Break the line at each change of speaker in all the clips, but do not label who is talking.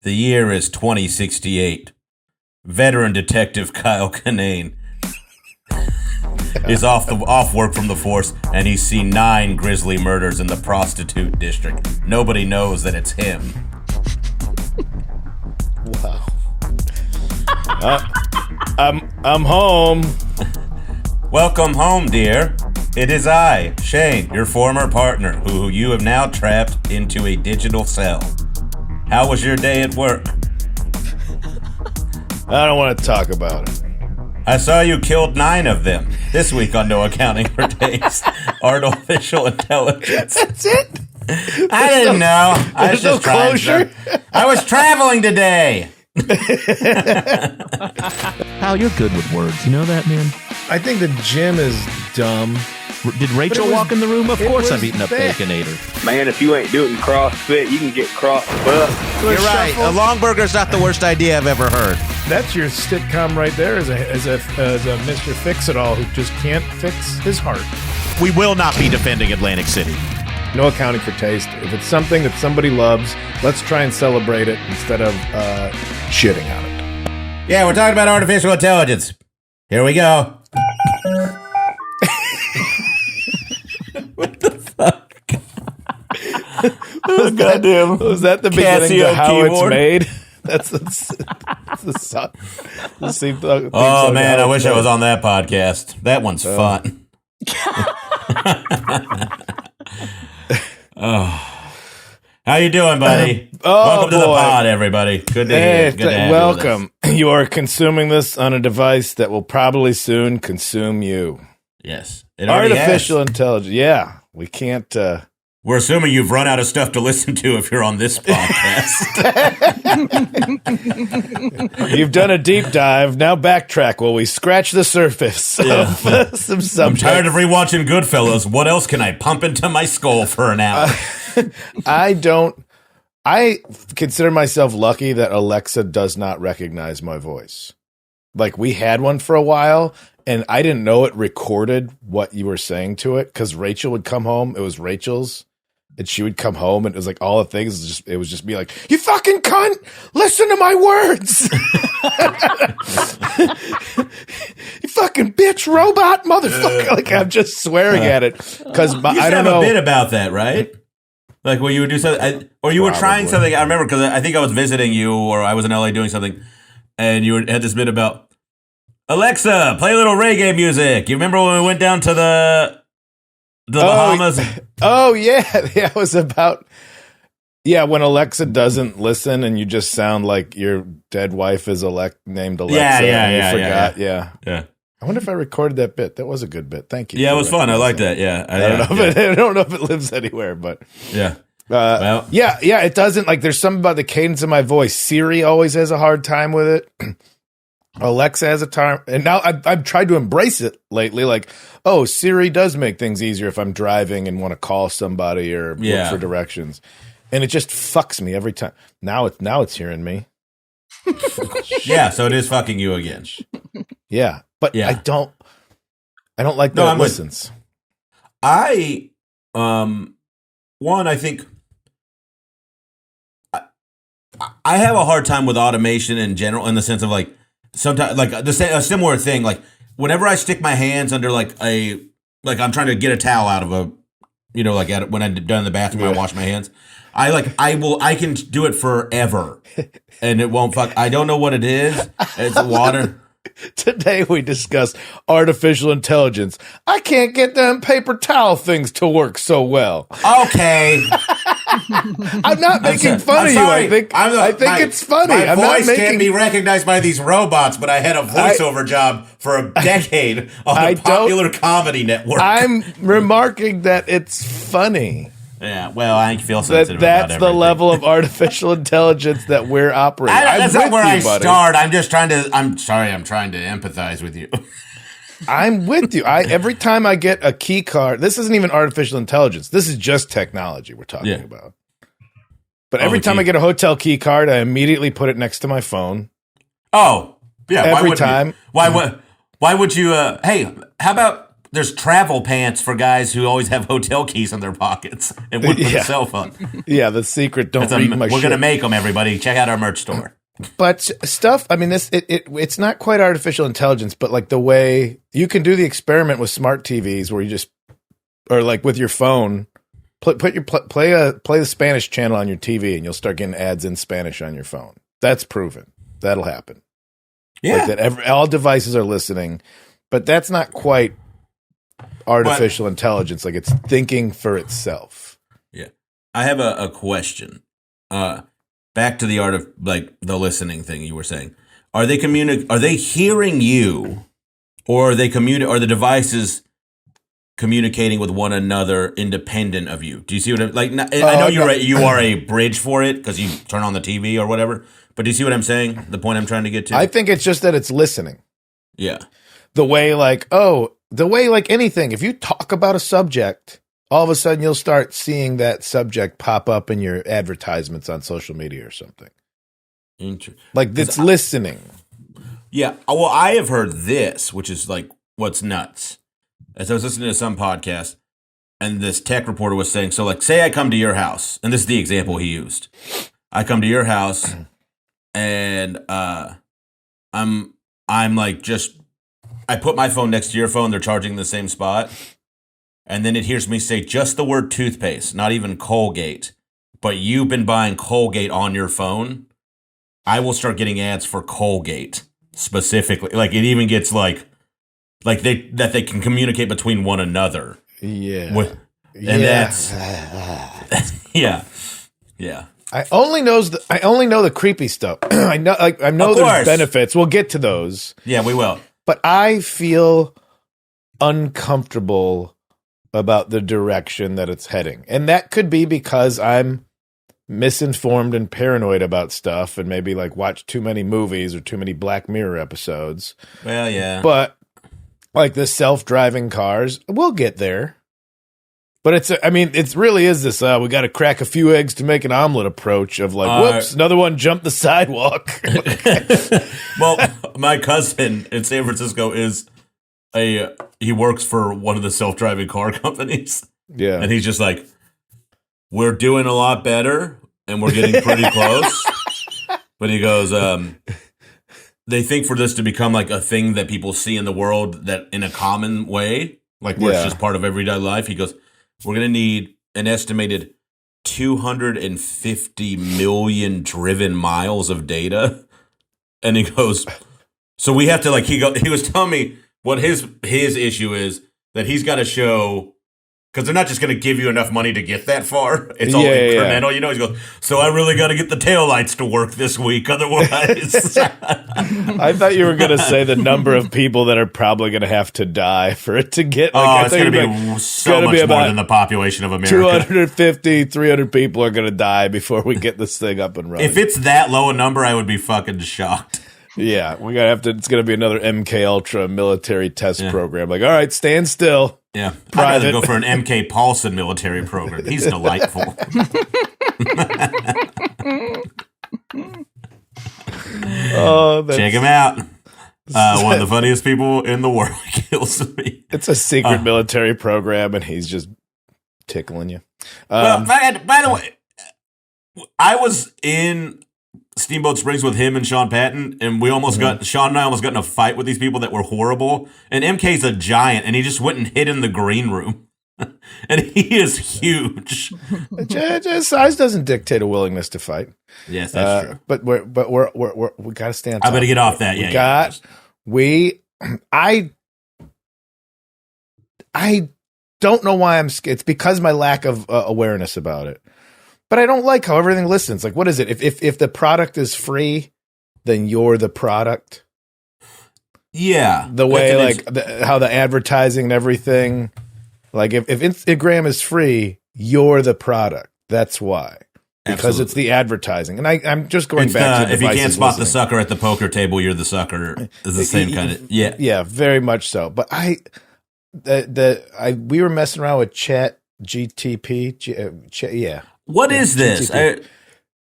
The year is 2068. Veteran detective Kyle Kinane is off work from the force, and he's seen 9 grisly murders in the prostitute district. Nobody knows that it's him.
Wow. I'm home.
Welcome home, dear. It is I, Shane, your former partner, who you have now trapped into a digital cell. How was your day at work?
I don't want to talk about it.
I saw you killed 9 of them this week on No Accounting for Taste. Artificial intelligence.
That's it?
I didn't know. I was
no
just trying
closure?
I was traveling today.
Hal, you're good with words. You know that, man?
I think the gym is dumb.
Did Rachel walk in the room? Of course I've eaten a Baconator.
Man, if you ain't doing CrossFit, you can get crossbutt.
You're right. A long burger's not the worst idea I've ever heard.
That's your sitcom right there, as a Mr. Fix-It-All who just can't fix his heart.
We will not be defending Atlantic City.
No accounting for taste. If it's something that somebody loves, let's try and celebrate it instead of shitting on it.
Yeah, we're talking about artificial intelligence. Here we go. What the fuck? Goddamn.
Was that the beginning
Casio
to how
keyboard?
it's made? That's the song.
Oh, man, I wish I was on that podcast. That one's fun. Oh. How you doing, buddy? Welcome to the pod, everybody. Good to hear. Good to have
welcome. You are consuming this on a device that will probably soon consume you.
Yes. It already
Artificial
has.
intelligence. Yeah. We can't...
We're assuming you've run out of stuff to listen to if you're on this podcast.
You've done a deep dive. Now backtrack while we scratch the surface of some subjects.
I'm tired of rewatching Goodfellas. What else can I pump into my skull for an hour?
I consider myself lucky that Alexa does not recognize my voice. Like, we had one for a while, and I didn't know it recorded what you were saying to it, because Rachel would come home. It was Rachel's. And she would come home, and it was like all the things. It was just be like, "You fucking cunt! Listen to my words! You fucking bitch, robot, motherfucker!" Like, I'm just swearing at it because I don't know.
A bit about that, right? Like when you would do something, or you were trying something. I remember because I think I was visiting you, or I was in LA doing something, and you had this bit about Alexa, play a little reggae music. You remember when we went down to the Bahamas?
Oh, yeah. It was about, when Alexa doesn't listen and you just sound like your dead wife is named Alexa.
Yeah.
Forgot. Yeah. I wonder if I recorded that bit. That was a good bit. Thank you.
Yeah, it was fun. I like that. Yeah.
I don't know if it lives anywhere, but.
Yeah.
It doesn't. Like, there's something about the cadence of my voice. Siri always has a hard time with it. Alexa has a time, and now I've tried to embrace it lately. Like, oh, Siri does make things easier if I'm driving and want to call somebody or look for directions, and it just fucks me every time. Now it's hearing me.
Yeah, so it is fucking you again.
Yeah, but I don't like that it listens.
I think I have a hard time with automation in general, in the sense of like. Sometimes, like a similar thing, like whenever I stick my hands under like I'm trying to get a towel out of when I'm done in the bathroom, I wash my hands. I can do it forever, and it won't fuck. I don't know what it is. It's water.
Today we discussed artificial intelligence. I can't get them paper towel things to work so well.
Okay.
I'm not making fun of you. I think it's funny.
My voice can't be recognized by these robots, but I had a voiceover job for a decade on a popular comedy network.
I'm remarking that it's funny.
Yeah, well, I feel sensitive
that's
about
the
everything.
level of artificial intelligence that we're operating.
That's not where I
buddy.
start. I'm trying to empathize with you.
I'm with you. Every time I get a key card, this isn't even artificial intelligence. This is just technology we're talking about. But every time I get a hotel key card, I immediately put it next to my phone.
Oh, yeah.
Every time.
Why would you? Hey, how about there's travel pants for guys who always have hotel keys in their pockets and wouldn't put a cell phone.
Yeah, the secret. Don't read my shit.
We're gonna make them. Everybody, check out our merch store.
But stuff. I mean, it's not quite artificial intelligence, but like the way you can do the experiment with smart TVs, where you just or like with your phone, play the Spanish channel on your TV, and you'll start getting ads in Spanish on your phone. That's proven. That'll happen.
Yeah,
like that. All devices are listening, but that's not quite artificial intelligence. Like it's thinking for itself.
Yeah, I have a question. Back to the art of like the listening thing you were saying. Are they hearing you, or are the devices communicating with one another independent of you? Do you see what I'm like? I know you are a bridge for it because you turn on the TV or whatever. But do you see what I'm saying? The point I'm trying to get to?
I think it's just that it's listening.
Yeah.
The way like anything, if you talk about a subject, all of a sudden you'll start seeing that subject pop up in your advertisements on social media or something. Like it's listening.
Yeah. Well, I have heard this, which is like what's nuts. As I was listening to some podcast, and this tech reporter was saying, so like say I come to your house, and this is the example he used. I come to your house and I'm like I put my phone next to your phone, they're charging the same spot. And then it hears me say just the word toothpaste, not even Colgate. But you've been buying Colgate on your phone. I will start getting ads for Colgate specifically. Like it even gets like they can communicate between one another.
Yeah.
That's yeah.
I only know the creepy stuff. I know there's benefits. We'll get to those.
Yeah, we will.
But I feel uncomfortable about the direction that it's heading. And that could be because I'm misinformed and paranoid about stuff and maybe like watch too many movies or too many Black Mirror episodes.
Well, yeah.
But like the self-driving cars, we'll get there. But it really is this, we got to crack a few eggs to make an omelet approach of like, whoops, another one jumped the sidewalk.
Well, my cousin in San Francisco he works for one of the self-driving car companies.
Yeah.
And he's just like, we're doing a lot better and we're getting pretty close. But he goes, they think for this to become like a thing that people see in the world that in a common way, like where it's just part of everyday life. He goes, we're going to need an estimated 250 million driven miles of data. And he goes, so we have to like, he was telling me what his issue is that he's got to show, because they're not just going to give you enough money to get that far. It's all incremental, you know. He goes, so I really got to get the taillights to work this week, otherwise.
I thought you were going to say the number of people that are probably going to have to die for it to get. Like,
it's going to be so much more than the population of America.
250, 300 people are going to die before we get this thing up and running.
If it's that low a number, I would be fucking shocked.
Yeah, we gotta have to. It's gonna be another MK Ultra military test program. Like, all right, stand still.
Yeah, I'd rather go for an MK Paulson military program. He's delightful. Check him out. One of the funniest people in the world. Kills me.
It's a secret military program, and he's just tickling you.
Well, by the way, I was in Steamboat Springs with him and Sean Patton, and we almost Sean and I almost got in a fight with these people that were horrible. And MK's a giant, and he just went and hid in the green room. And he is huge.
Size doesn't dictate a willingness to fight.
Yes, that's true.
But we got to stay on top.
I better get off that.
I don't know why I'm scared. It's because my lack of awareness about it. But I don't like how everything listens. Like, what is it? If the product is free, then you're the product.
Yeah.
The way, how the advertising and everything. Like, if Instagram is free, you're the product. That's why. Because it's the advertising. And I'm just going back to
if you can't spot the sucker at the poker table, you're the sucker. It's the same kind of, yeah.
Yeah, very much so. But we were messing around with ChatGPT. Yeah.
What is this?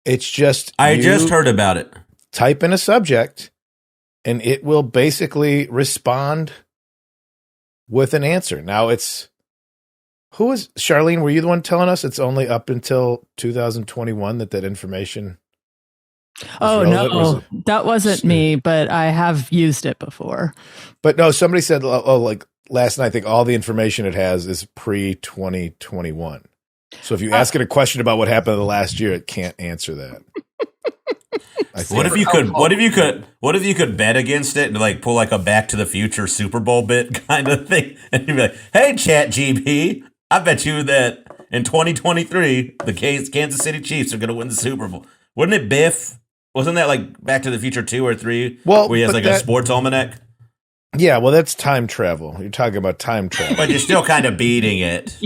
It's just
I just heard about it.
Type in a subject, and it will basically respond with an answer. Now who is Charlene? Were you the one telling us it's only up until 2021 that information?
Oh, no, that wasn't me, but I have used it before.
But no, somebody said, like last night, I think all the information it has is pre-2021. So if you ask it a question about what happened in the last year, it can't answer that.
What if you could bet against it and like pull like a Back to the Future Super Bowl bit kind of thing, and you'd be like, "Hey, ChatGPT, I bet you that in 2023 the Kansas City Chiefs are going to win the Super Bowl." Wouldn't it Biff? Wasn't that like Back to the Future 2 or 3?
Well,
where he has like a sports almanac.
Yeah, well, that's time travel. You're talking about time travel.
But you're still kind of beating it.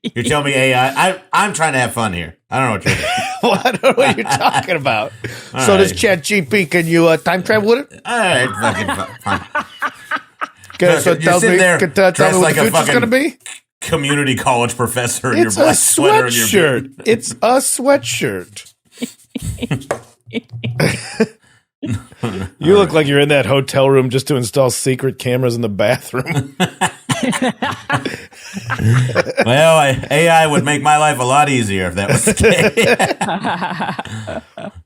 You're telling me AI. I'm trying to have fun here. I don't know what you're doing.
Well, I don't know what you're talking about. So does ChatGPT, can you time travel with it?
All right, fucking fine.
Okay, so tell me what the future's going to be?
Community college professor in
It's
your black sweater and your
sweatshirt. It's a sweatshirt. You look like you're in that hotel room just to install secret cameras in the bathroom.
Well, AI would make my life a lot easier if that was the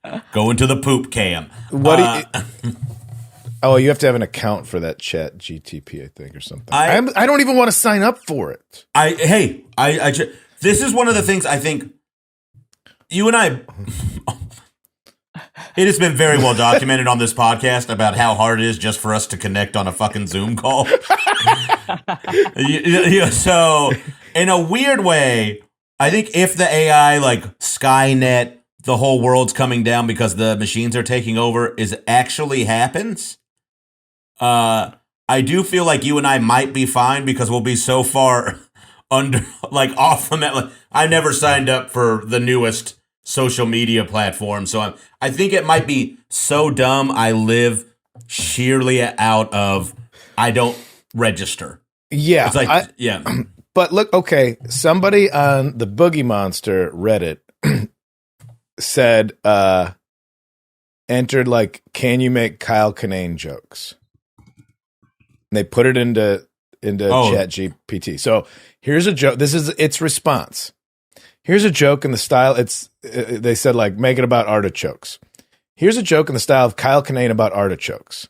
case. Go into the poop cam.
You have to have an account for that Chat GTP, I think, or something. I don't even want to sign up for it.
This is one of the things I think you and I. It has been very well documented on this podcast about how hard it is just for us to connect on a fucking Zoom call. So, in a weird way, I think if the AI, like Skynet, the whole world's coming down because the machines are taking over, actually happens, I do feel like you and I might be fine because we'll be so far off from that. Like, I never signed up for the newest social media platform, so I think it might be so dumb I live sheerly out of I don't register.
Yeah,
it's like
But look, okay, somebody on the Boogie Monster Reddit said entered like, can you make Kyle Kinane jokes? And they put it into ChatGPT. So here's a joke. This is its response. Here's a joke in the style. They said like, make it about artichokes. Here's a joke in the style of Kyle Kinane about artichokes.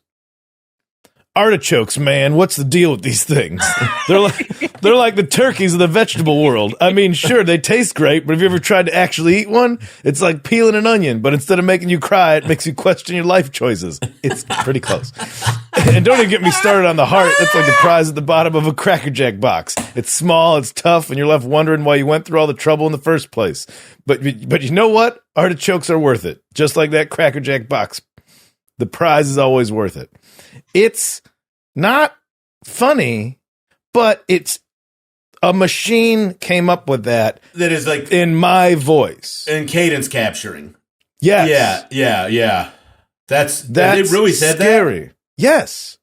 Artichokes, man, what's the deal with these things? They're like the turkeys of the vegetable world. I mean, sure, they taste great, but have you ever tried to actually eat one? It's like peeling an onion, but instead of making you cry, it makes you question your life choices. It's pretty close. And don't even get me started on the heart. That's like the prize at the bottom of a Cracker Jack box. It's small, it's tough, and you're left wondering why you went through all the trouble in the first place. But you know what? Artichokes are worth it. Just like that Cracker Jack box. The prize is always worth it. It's not funny, but it's a machine came up with that.
That is like
in my voice
and cadence capturing.
Yes.
Yeah. That's
they
really said
scary.
That?
Yes.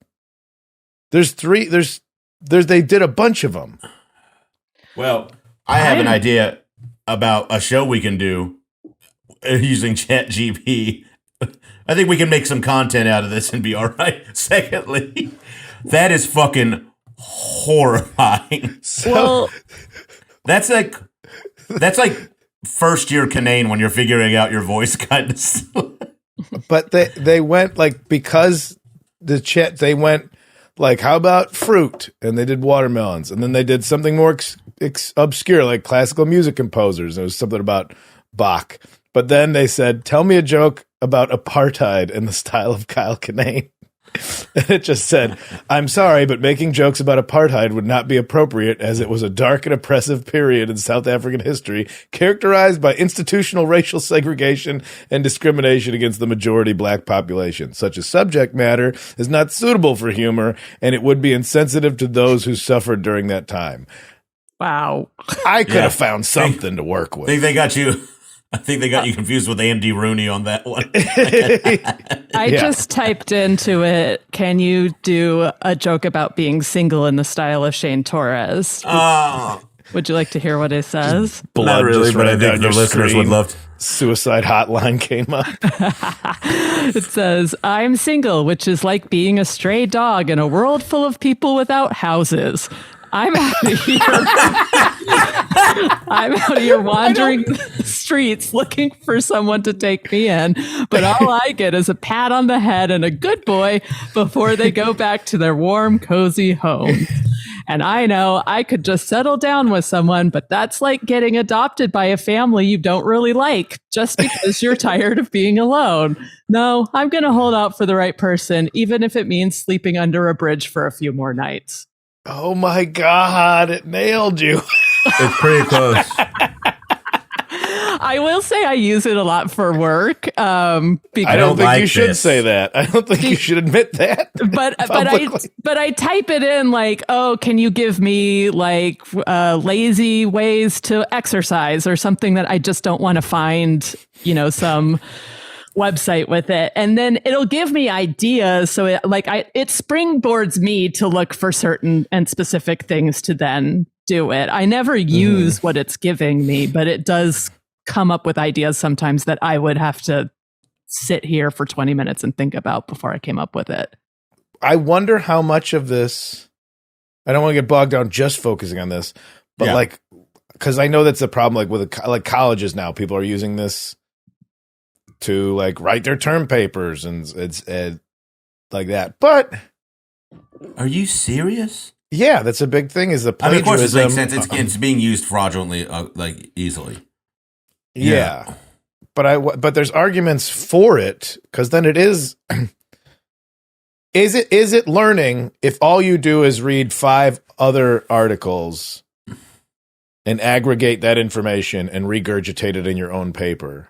There's three. There's they did a bunch of them.
Well, I have an idea about a show we can do using ChatGPT. I think we can make some content out of this and be all right. Secondly, that is fucking horrifying.
Well,
that's like first year Kinane when you're figuring out your voice kind of stuff.
But they went like, because the chat, they went like, how about fruit? And they did watermelons. And then they did something more obscure, like classical music composers. And it was something about Bach. But then they said, tell me a joke about apartheid in the style of Kyle Kinane. And it just said, I'm sorry, but making jokes about apartheid would not be appropriate, as it was a dark and oppressive period in South African history characterized by institutional racial segregation and discrimination against the majority black population. Such a subject matter is not suitable for humor, and it would be insensitive to those who suffered during that time.
Wow.
I could have found something to work with.
I think they got you confused with Andy Rooney on that one.
I just typed into it, can you do a joke about being single in the style of Shane Torres? Would you like to hear what it says?
Not really, but I think the listeners would love to.
suicide hotline came up.
It says, I'm single, which is like being a stray dog in a world full of people without houses. I'm out of here. I'm out of here wandering the streets looking for someone to take me in. But all I get is a pat on the head and a good boy before they go back to their warm, cozy home. And I know I could just settle down with someone, but that's like getting adopted by a family you don't really like just because you're tired of being alone. No, I'm going to hold out for the right person, even if it means sleeping under a bridge for a few more nights.
Oh my God, it nailed you.
It's pretty close.
I will say I use it a lot for work. Because
I don't think
like
you should
this.
say that. I don't think you should admit that.
but I type it in like, oh, can you give me like lazy ways to exercise or something that I just don't want to find, some website with it, and then it'll give me ideas. So it springboards me to look for certain and specific things to then do it. I never use what it's giving me, but it does come up with ideas sometimes that I would have to sit here for 20 minutes and think about before I came up with it.
I wonder how much of this, I don't want to get bogged down just focusing on this, but because I know that's a problem, like with colleges now, people are using this to like write their term papers and it's like that. But
Are you serious?
yeah, that's a big thing is the
I mean, of
plagiarism.
course, it makes sense. It's being used fraudulently, easily.
Yeah. But there's arguments for it because then it is is it learning if all you do is read 5 other articles and aggregate that information and regurgitate it in your own paper?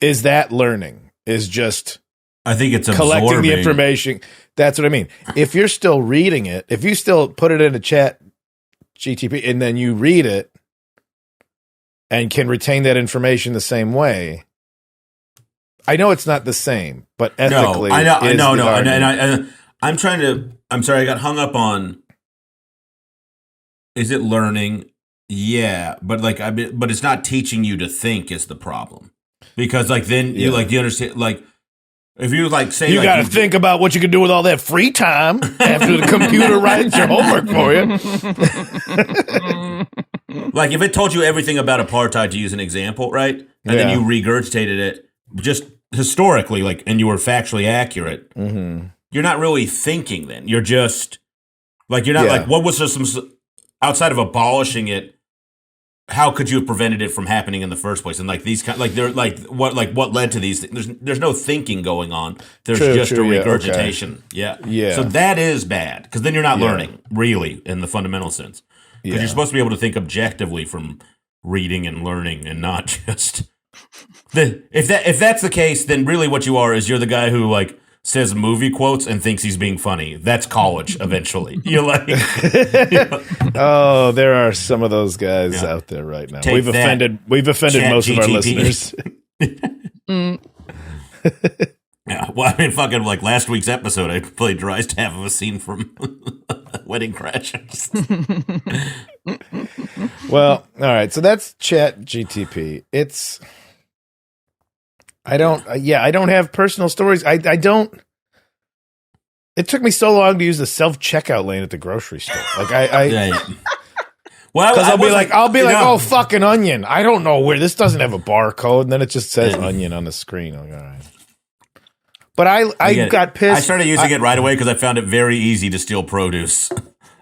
Is that learning? Is just
I think it's
collecting
absorbing
the information? That's what I mean. If you're still reading it, if you still put it into ChatGPT and then you read it and can retain that information the same way, I know it's not the same, but ethically,
no, I know,
is
no,
the
no,
argument.
I'm trying to. I'm sorry, I got hung up on. Is it learning? Yeah, but but it's not teaching you to think is the problem, because then you understand if you say
you got to think about what you can do with all that free time after the computer writes your homework for you.
Like if it told you everything about apartheid, to use an example, right? And then you regurgitated it just historically, and you were factually accurate.
Mm-hmm.
You're not really thinking then. You're just you're not what was there some outside of abolishing it? How could you have prevented it from happening in the first place? And these they're what led to these things? There's no thinking going on. There's just a regurgitation. Okay. Yeah. So that is bad because then you're not learning really in the fundamental sense. Because you're supposed to be able to think objectively from reading and learning, and not just if that's the case, then really what you are is you're the guy who says movie quotes and thinks he's being funny. That's college eventually. You're
oh, there are some of those guys out there right now. We've offended most of our listeners.
Yeah, well, I mean, fucking last week's episode, I plagiarized half of a scene from Wedding Crashers.
Well, all right, so that's ChatGPT. I don't have personal stories. I don't. It took me so long to use the self-checkout lane at the grocery store. Well, because I'll be like, oh, fucking onion. I don't know where this doesn't have a barcode, and then it just says onion on the screen. All right. But I got pissed.
I started using it right away because I found it very easy to steal produce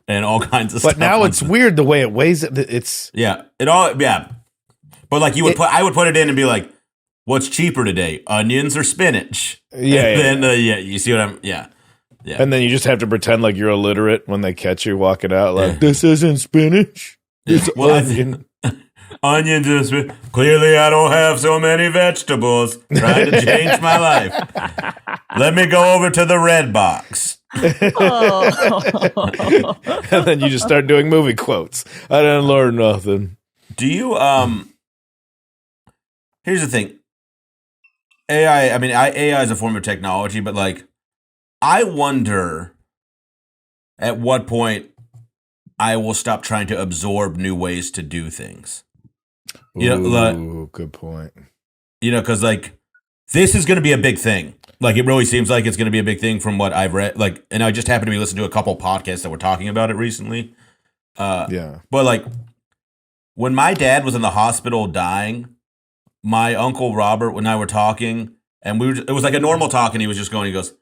and all kinds of stuff.
But now it's weird the way it weighs it. It's
But I would put it in and be like, what's cheaper today, onions or spinach? And then you see what I'm Yeah.
And then you just have to pretend like you're illiterate when they catch you walking out. This isn't spinach. It's onion.
Onions and spinach. Clearly, I don't have so many vegetables. Trying to change my life. Let me go over to the red box.
And then you just start doing movie quotes. I didn't learn nothing.
Do you? Here's the thing. AI. I mean, AI is a form of technology, but I wonder at what point I will stop trying to absorb new ways to do things. You know, like,
Ooh, good point.
you know, because like this is going to be a big thing. Like it really seems like it's going to be a big thing from what I've read. Like, and I just happened to be listening to a couple podcasts that were talking about it recently.
Yeah.
But like when my dad was in the hospital dying, my uncle Robert and I were talking, and it was like a normal talk, and he was just going, he goes,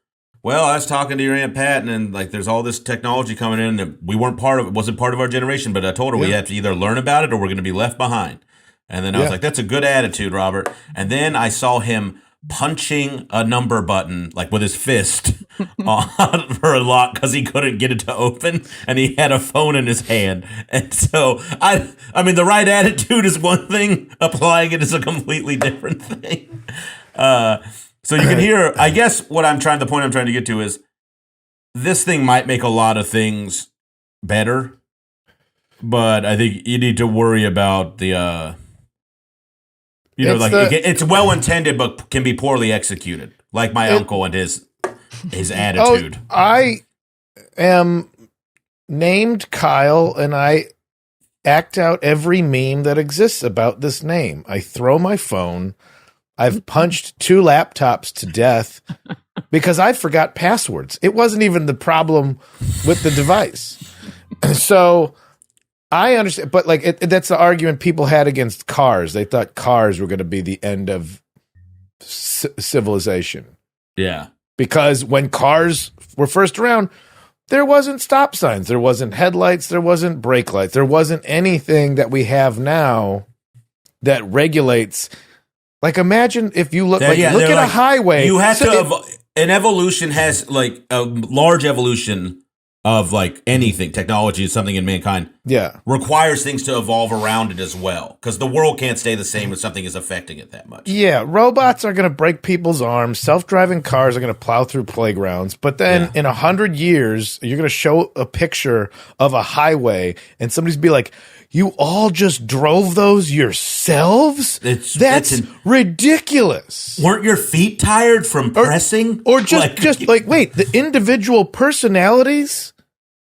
well, I was talking to your Aunt Pat, and like there's all this technology coming in that we weren't part of. It wasn't part of our generation, but I told her we have to either learn about it or we're going to be left behind. And then I was like, that's a good attitude, Robert. And then I saw him punching a number button like with his fist for a lock because he couldn't get it to open, and he had a phone in his hand. And so I mean, the right attitude is one thing, applying it is a completely different thing. So you can hear, I guess the point I'm trying to get to is this thing might make a lot of things better, but I think you need to worry about the it's well intended, but can be poorly executed. Like my uncle and his attitude.
I am named Kyle, and I act out every meme that exists about this name. I throw my phone. I've punched 2 laptops to death because I forgot passwords. It wasn't even the problem with the device. So I understand, but like that's the argument people had against cars. They thought cars were going to be the end of civilization.
Yeah.
Because when cars were first around, there wasn't stop signs, there wasn't headlights, there wasn't brake lights, there wasn't anything that we have now that regulates. Like imagine if you look at a highway.
You have an evolution has like a large evolution of like anything, technology is something in mankind.
Yeah.
Requires things to evolve around it as well. Because the world can't stay the same if something is affecting it that much.
Yeah. Robots are going to break people's arms. Self-driving cars are going to plow through playgrounds. But then in 100 years, you're going to show a picture of a highway and somebody's be like, you all just drove those yourselves? That's ridiculous.
Weren't your feet tired from pressing?
Or just like, wait, the individual personalities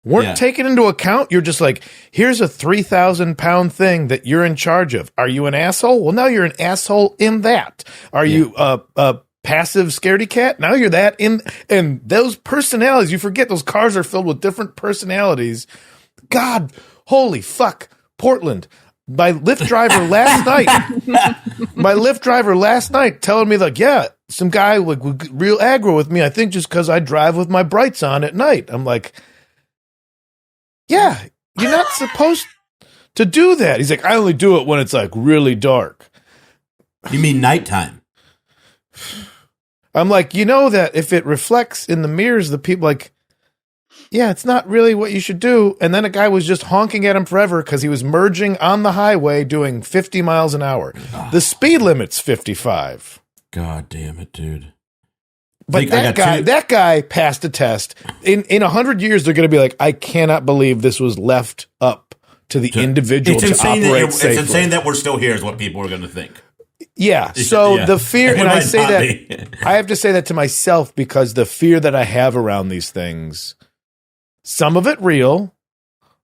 weren't taken into account. You're just like, here's a 3,000-pound thing that you're in charge of. Are you an asshole? Well, now you're an asshole in that. Are you a passive scaredy cat? Now you're that in, and those personalities, you forget those cars are filled with different personalities. God, holy fuck. Portland. My Lyft driver last night telling me like, yeah, some guy like real aggro with me. I think just because I drive with my brights on at night. I'm like, yeah, you're not supposed to do that. He's like, I only do it when it's like really dark.
You mean nighttime?
I'm like, you know that if it reflects in the mirrors, the people like, yeah, it's not really what you should do. And then a guy was just honking at him forever because he was merging on the highway doing 50 miles an hour. The speed limit's 55.
God damn it, dude.
But that guy passed a test. In 100 years, they're going to be like, I cannot believe this was left up to the individual to operate safely.
It's insane that we're still here is what people are going to think.
Yeah. So the fear, and I say that, I have to say that to myself because the fear that I have around these things, some of it real.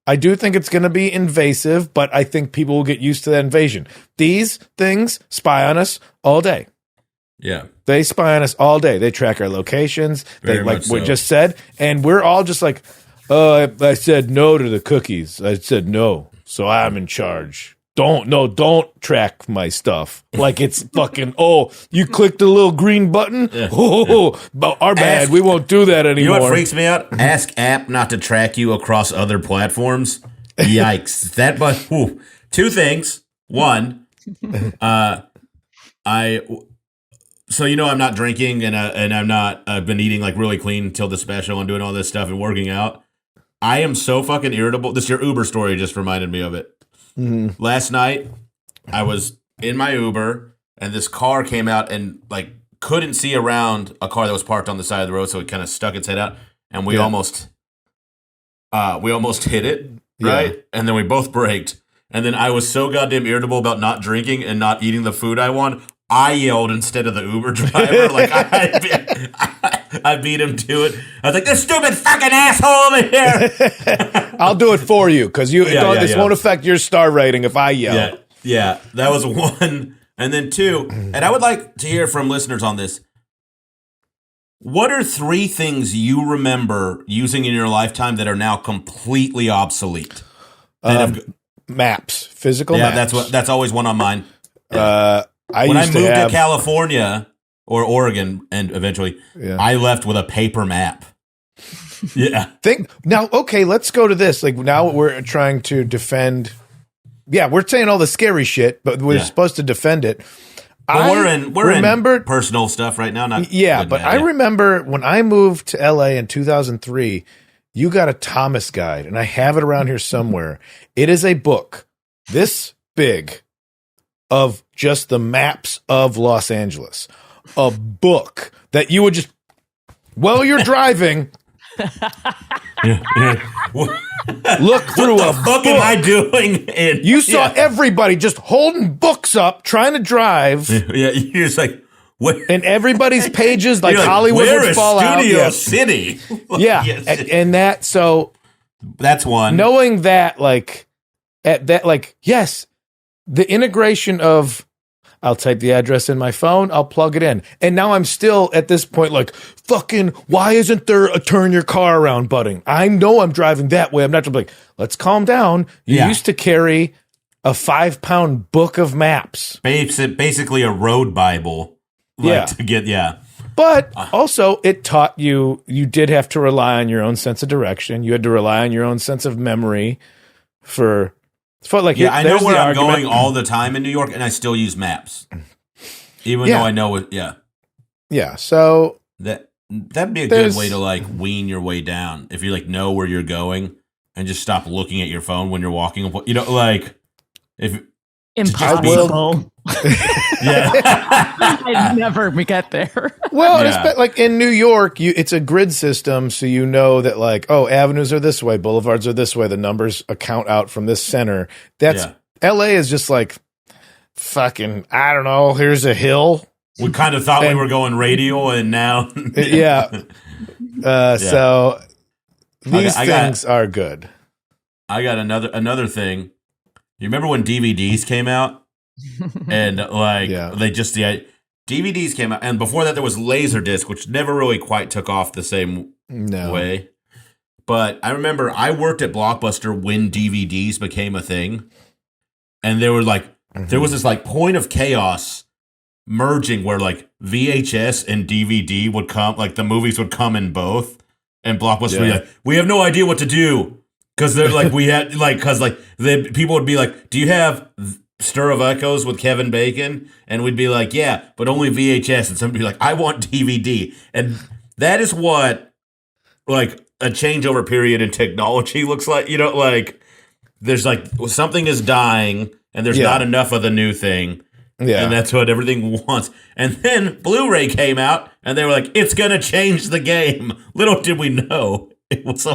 I do think it's going to be invasive, but I think people will get used to that invasion. These things spy on us all day.
Yeah.
They spy on us all day. They track our locations.
Very
they like
much
we
so.
just said, and we're all just like, oh, I said no to the cookies. I said no, so I'm in charge. Don't track my stuff like it's fucking. Oh, you clicked the little green button. Yeah. Oh, our bad. We won't do that anymore.
You know what freaks me out? Ask app not to track you across other platforms. Yikes! Two things. One, So I'm not drinking and I'm not. I've been eating like really clean until the special and doing all this stuff and working out. I am so fucking irritable. This your Uber story just reminded me of it. Mm-hmm. Last night, I was in my Uber and this car came out and like couldn't see around a car that was parked on the side of the road, so it kind of stuck its head out and we almost hit it, right? Yeah. And then we both braked. And then I was so goddamn irritable about not drinking and not eating the food I want. I yelled instead of the Uber driver. Like I beat him to it. I was like, "This stupid fucking asshole over here."
I'll do it for you because this won't affect your star rating if I yell.
Yeah, that was one. And then two, and I would like to hear from listeners on this. What are 3 things you remember using in your lifetime that are now completely obsolete?
Maps, physical
Yeah,
maps.
that's always one on mine.
When
I moved to California or Oregon, and eventually, I left with a paper map. Yeah.
Okay, let's go to this. Like now we're trying to defend. Yeah, we're saying all the scary shit, but we're supposed to defend it.
Well, we're in personal stuff right now.
I remember when I moved to LA in 2003, you got a Thomas guide, and I have it around here somewhere. It is a book this big of just the maps of Los Angeles. A book that you would just, while you're driving, look through
what the fuck am I doing?
You saw everybody just holding books up, trying to drive.
Yeah, you're just like, what?
And everybody's pages like Hollywood would fall out.
Studio City.
Yeah, and that so
that's one.
Knowing that, yes, the integration of. I'll type the address in my phone. I'll plug it in. And now I'm still at this point like, fucking, why isn't there a turn your car around button? I know I'm driving that way. I'm not like, let's calm down. You used to carry a 5-pound book of maps.
Basically a road Bible.
But also it taught you did have to rely on your own sense of direction. You had to rely on your own sense of memory I know where I'm going all the time in New York, and I still use maps, even though I know it. Yeah, yeah. So
that'd be a good way to wean your way down if you know where you're going and just stop looking at your phone when you're walking. If
impossible.
Yeah,
I'd never get there.
Well, in New York, it's a grid system, so you know that avenues are this way, boulevards are this way, the numbers account out from this center. LA is just fucking, I don't know, here's a hill.
We kind of thought we were going radial, and now
so these things are good.
I got another thing. You remember when DVDs came out? And DVDs came out, and before that there was Laserdisc, which never really quite took off the same way. But I remember I worked at Blockbuster when DVDs became a thing, and there were there was this point of chaos merging where VHS and DVD would come, the movies would come in both, and Blockbuster would be we have no idea what to do because they're the people would be do you have Stir of Echoes with Kevin Bacon? And we'd be yeah, but only VHS. And somebody would be I want DVD. And that is what a changeover period in technology looks like. There's something is dying and there's not enough of the new thing. Yeah. And that's what everything wants. And then Blu-ray came out and they were it's going to change the game. Little did we know it was.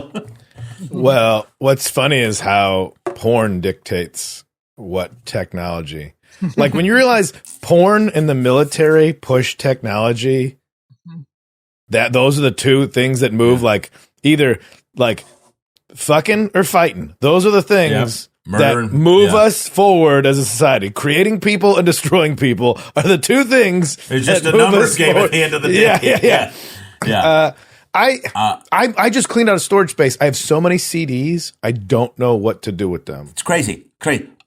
Well, what's funny is how porn dictates what technology. When you realize porn and the military push technology, those are the two things that move either fucking or fighting. Those are the things that move us forward as a society. Creating people and destroying people are the two things.
It's just a numbers game at the end of the day.
Yeah. I just cleaned out a storage space. I have so many CDs. I don't know what to do with them.
It's crazy.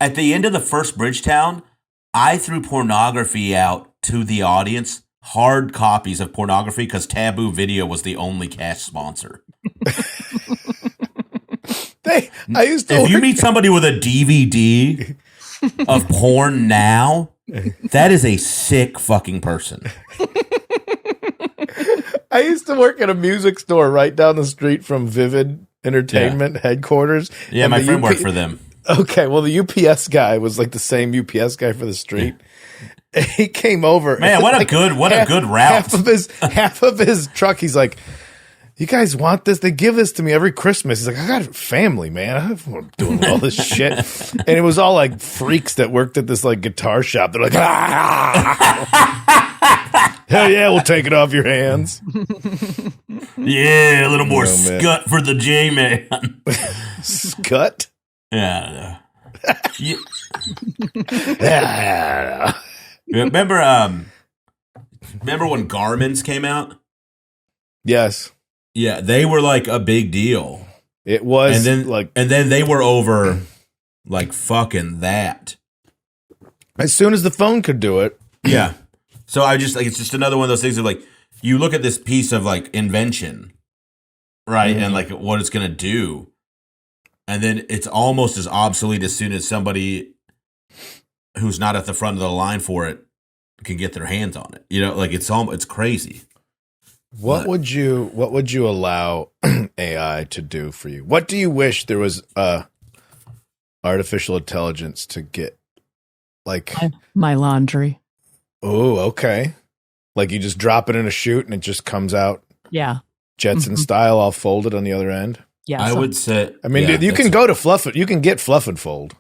At the end of the first Bridgetown, I threw pornography out to the audience, hard copies of pornography, because Taboo Video was the only cash sponsor. If you meet somebody with a DVD of porn now, that is a sick fucking person.
I used to work at a music store right down the street from Vivid Entertainment headquarters.
Yeah, my friend worked for them.
Okay, well, the UPS guy was the same UPS guy for the street. Yeah. He came over.
Man, what a good route.
Half of his truck, he's you guys want this? They give this to me every Christmas. He's I got a family, man. I don't want to do all this shit. And it was all freaks that worked at this guitar shop. They're hell yeah, we'll take it off your hands.
Yeah, a little more scut for the J-Man.
Scut?
Yeah. Remember when Garmin's came out?
Yes,
Yeah, they were like a big deal.
it was.
And then they were over like fucking that.
As soon as the phone could do it.
Yeah. So I just like, it's just another one of those things of like, you look at this piece of like invention, right? And like what it's going to do. And then it's almost as obsolete as soon as somebody who's not at the front of the line for it can get their hands on it. You know, like it's crazy.
What would you allow AI to do for you? What do you wish there was artificial intelligence to get? Like
My laundry.
Oh, okay. Like you just drop it in a chute and it just comes out
Yeah.
Jetson style, all folded on the other end.
Yeah.
I would say.
I mean, you can go to Fluff it. You can get Fluff and Fold.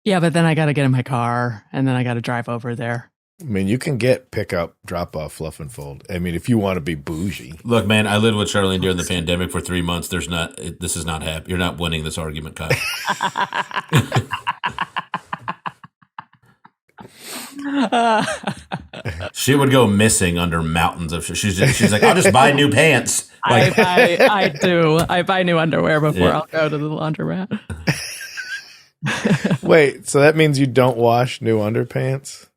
Yeah, but then I got to get in my car and then I got to drive over there.
I mean, you can get pick up, drop off, Fluff and Fold. I mean, if you want to be bougie.
Look, man, I lived with Charlene during the pandemic for 3 months. This is not happy. You're not winning this argument, Kyle. She would go missing under mountains of shit. She's like, I'll just buy new pants. Like,
I do. I buy new underwear before
Yeah.
I'll go to the laundromat.
Wait, so that means you don't wash new underpants?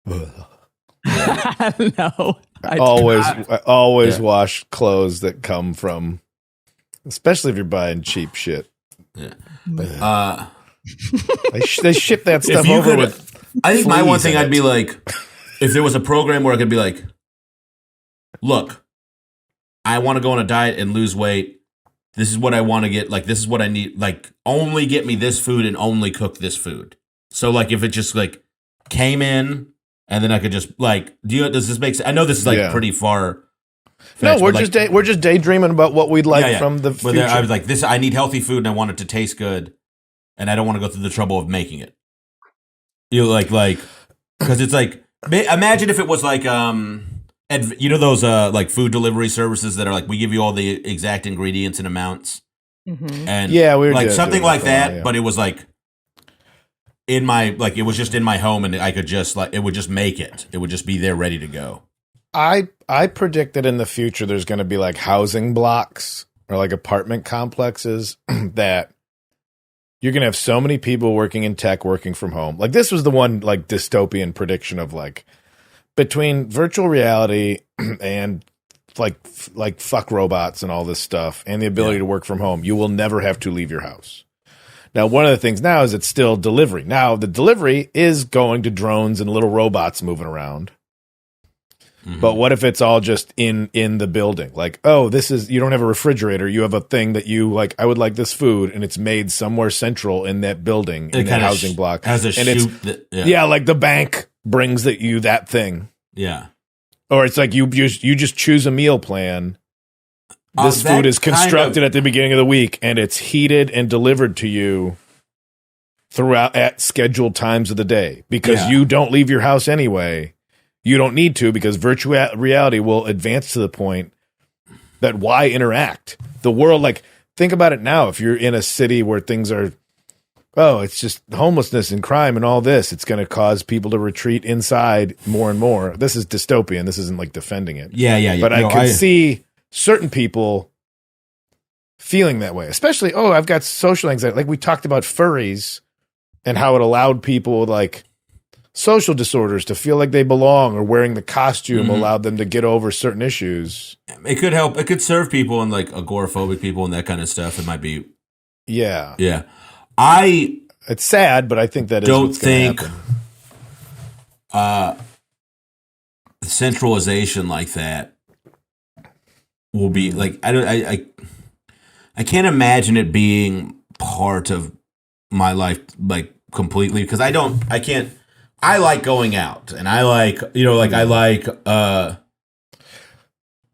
No. I
always
Yeah.
wash clothes that come from, especially if you're buying cheap shit.
yeah.
They ship that stuff
you
over
could-
with.
I think my one
fleas
thing
in
I'd
it.
be like, if there was a program where I could be like, look, I want to go on a diet and lose weight. This is what I want to get. Like, this is what I need. Like, only get me this food and only cook this food. So, like, if it just like came in and then I could just like, does this make sense? I know this is like
Yeah.
pretty far.
No,
fetched,
we're
but,
just we're just daydreaming about what we'd like
Yeah, yeah.
from the
But
future.
then I was like, I need healthy food and I want it to taste good, and I don't want to go through the trouble of making it. You know, like because it's like, imagine if it was like you know those like food delivery services that are like, we give you all the exact ingredients and amounts, and
Yeah, we were
like
doing
something
that
like
for a while,
that,
yeah.
but it was like in my it was just in my home, and I could just like, it would just make it. It would just be there ready to go.
I predict that in the future there's going to be like housing blocks or like apartment complexes that you're going to have so many people working in tech working from home. Like this was the one like dystopian prediction of like between virtual reality and like fuck robots and all this stuff and the ability to work from home, you will never have to leave your house. Now, one of the things now is it's still delivery. Now, the delivery is going to drones and little robots moving around. But what if it's all just in the building? Like, oh, you don't have a refrigerator. You have a thing that you like, I would like this food, and it's made somewhere central in that building, in that housing block.
Has a
and
chute.
yeah, like the bank brings you that thing.
Yeah.
Or it's like you just choose a meal plan. This
That
food is
kind
constructed
of-
at the beginning of the week, and it's heated and delivered to you throughout at scheduled times of the day because
Yeah.
you don't leave your house anyway. You don't need to because virtual reality will advance to the point that why interact? The world, like, think about it now. If you're in a city where things are, it's just homelessness and crime and all this, it's going to cause people to retreat inside more and more. This is dystopian. This isn't like defending it.
Yeah.
But
No,
I can see certain people feeling that way, especially, I've got social anxiety. Like we talked about furries and how it allowed people like social disorders to feel like they belong, or wearing the costume allowed them to get over certain issues.
It could help. It could serve people and like agoraphobic people and that kind of stuff. It might be.
Yeah.
Yeah. I
It's sad, but I think that is
don't
what's gonna
think
happen.
centralization like that will be like, I can't imagine it being part of my life like completely, because I like going out, and I like, I like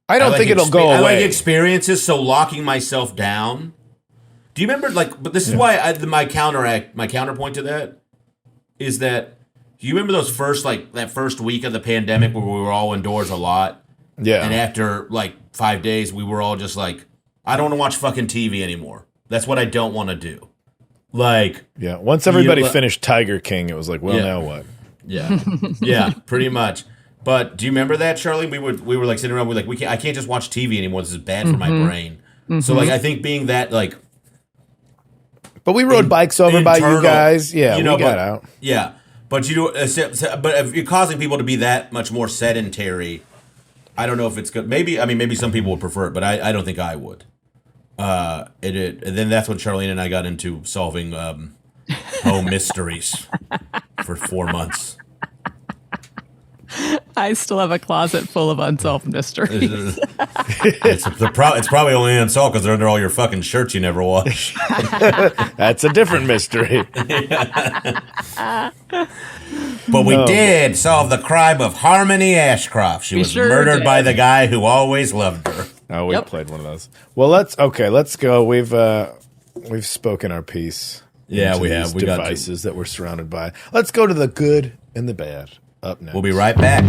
I don't
like
think it'll go
I like
away.
experiences, so locking myself down. Do you remember, like, but this is why my counterpoint to that is that, do you remember those that first week of the pandemic where we were all indoors a lot?
Yeah.
And after like 5 days, we were all just like, I don't want to watch fucking TV anymore. That's what I don't want to do. Like,
Yeah. Once everybody
You-
finished Tiger King, it was like, well,
Yeah.
now what?
yeah, yeah, pretty much. But do you remember that, Charlie? We were like sitting around. We're like, I can't just watch TV anymore. This is bad for my brain. So like, I think being that like,
But we rode bikes over by you
internal-
guys. Yeah,
you know,
we got
but-
out.
yeah. But but if you're causing people to be that much more sedentary, I don't know if it's good. Maybe some people would prefer it, but I don't think I would. And then that's when Charlene and I got into solving home mysteries for 4 months.
I still have a closet full of unsolved mysteries.
It's probably only unsolved because they're under all your fucking shirts you never wash.
That's a different mystery.
But we did solve the crime of Harmony Ashcroft. She was
sure
murdered
did.
by the guy who always loved her.
Oh, we
Yep.
played one of those. Well, let's go. We've spoken our piece.
Yeah,
into
we
these
have. We got to.
devices that we're surrounded by. Let's go to the good and the bad. Up next.
We'll be right back.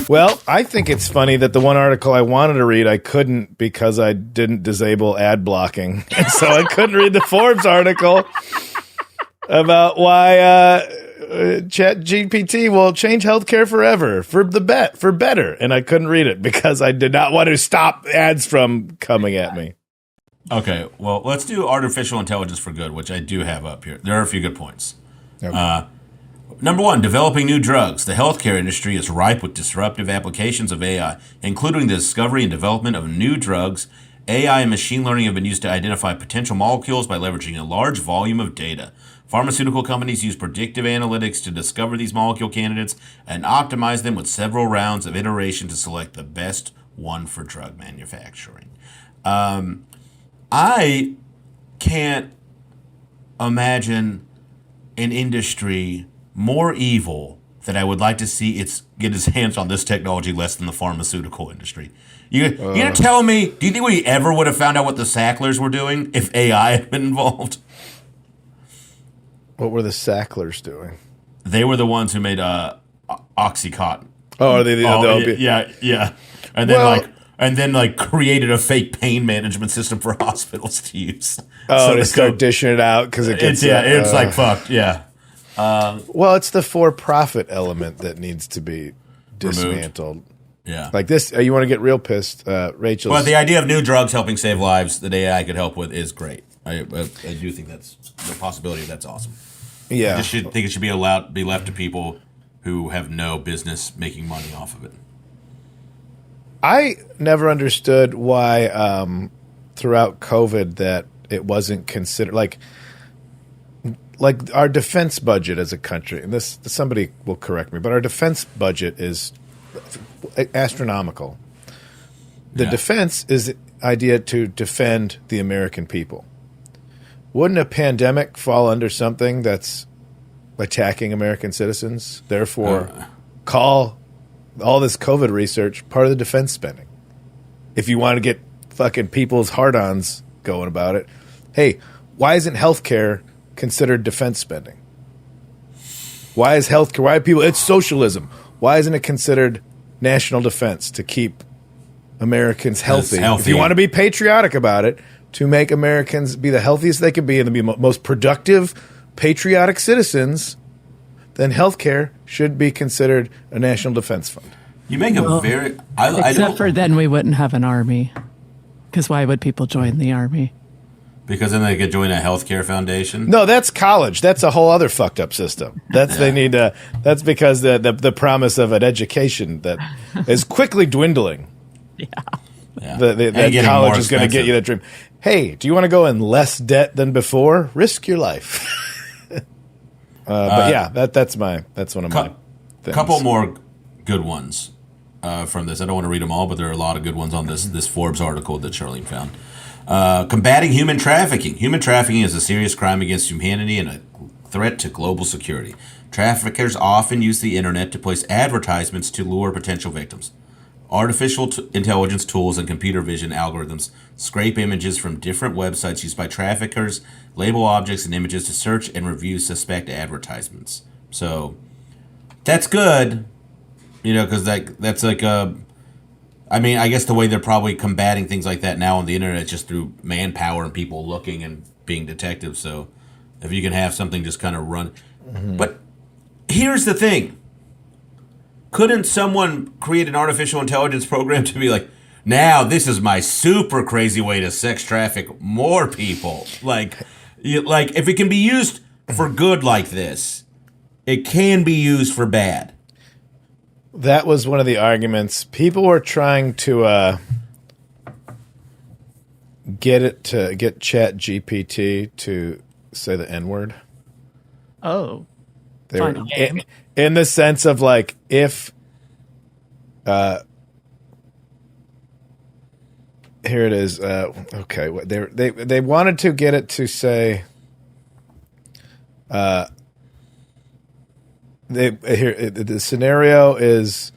Well, I think it's funny that the one article I wanted to read, I couldn't because I didn't disable ad blocking. And so I couldn't read the Forbes article about why ChatGPT will change healthcare forever for better. And I couldn't read it because I did not want to stop ads from coming at me.
Okay, well, let's do artificial intelligence for good, which I do have up here. There are a few good points.
Okay.
Number one, developing new drugs. The healthcare industry is ripe with disruptive applications of AI, including the discovery and development of new drugs. AI and machine learning have been used to identify potential molecules by leveraging a large volume of data. Pharmaceutical companies use predictive analytics to discover these molecule candidates and optimize them with several rounds of iteration to select the best one for drug manufacturing. I can't imagine an industry more evil that I would like to see get its hands on this technology less than the pharmaceutical industry. You're telling me, do you think we ever would have found out what the Sacklers were doing if AI had been involved?
What were the Sacklers doing?
They were the ones who made Oxycontin.
Oh, are they the opiate?
Yeah. And then created a fake pain management system for hospitals to use.
Oh, to start dishing it out because it gets...
It's like fucked, yeah.
Well, it's the for-profit element that needs to be dismantled.
Yeah.
Like this, you want to get real pissed, Rachel.
Well, the idea of new drugs helping save lives that AI could help with is great. I do think that's the possibility. That's awesome.
Yeah.
I just think it should be left to people who have no business making money off of it.
I never understood why throughout COVID that it wasn't considered like our defense budget as a country. And this somebody will correct me, but our defense budget is astronomical. The defense is the idea to defend the American people. Wouldn't a pandemic fall under something that's attacking American citizens? Therefore, call all this COVID research part of the defense spending. If you want to get fucking people's hard-ons going about it, hey, why isn't healthcare considered defense spending? Why is healthcare? Why are people? It's socialism. Why isn't it considered national defense to keep Americans healthy? If you want to be patriotic about it, to make Americans be the healthiest they can be and to be most productive, patriotic citizens, then healthcare should be considered a national defense fund.
You make a very...
Except for then we wouldn't have an army. Because why would people join the army?
Because then they could join a healthcare foundation.
No, that's college. That's a whole other fucked up system. They need to. That's because the promise of an education that is quickly dwindling.
Yeah.
That college is going to get you that dream. Hey, do you want to go in less debt than before? Risk your life. But yeah, that's one of my things.
Couple more good ones from this. I don't want to read them all, but there are a lot of good ones on this Forbes article that Charlene found. Combating human trafficking. Human trafficking is a serious crime against humanity and a threat to global security. Traffickers often use the internet to place advertisements to lure potential victims. Artificial intelligence tools and computer vision algorithms scrape images from different websites used by traffickers, label objects and images to search and review suspect advertisements. So that's good, Because that's like I mean, I guess the way they're probably combating things like that now on the internet is just through manpower and people looking and being detectives. So if you can have something just kind of run. But here's the thing. Couldn't someone create an artificial intelligence program to be like, now this is my super crazy way to sex traffic more people? Like if it can be used for good like this, it can be used for bad.
That was one of the arguments. People were trying to get ChatGPT to say the N-word.
Oh.
They were, in the sense of like, if here it is. Okay, they wanted to get it to say. The scenario is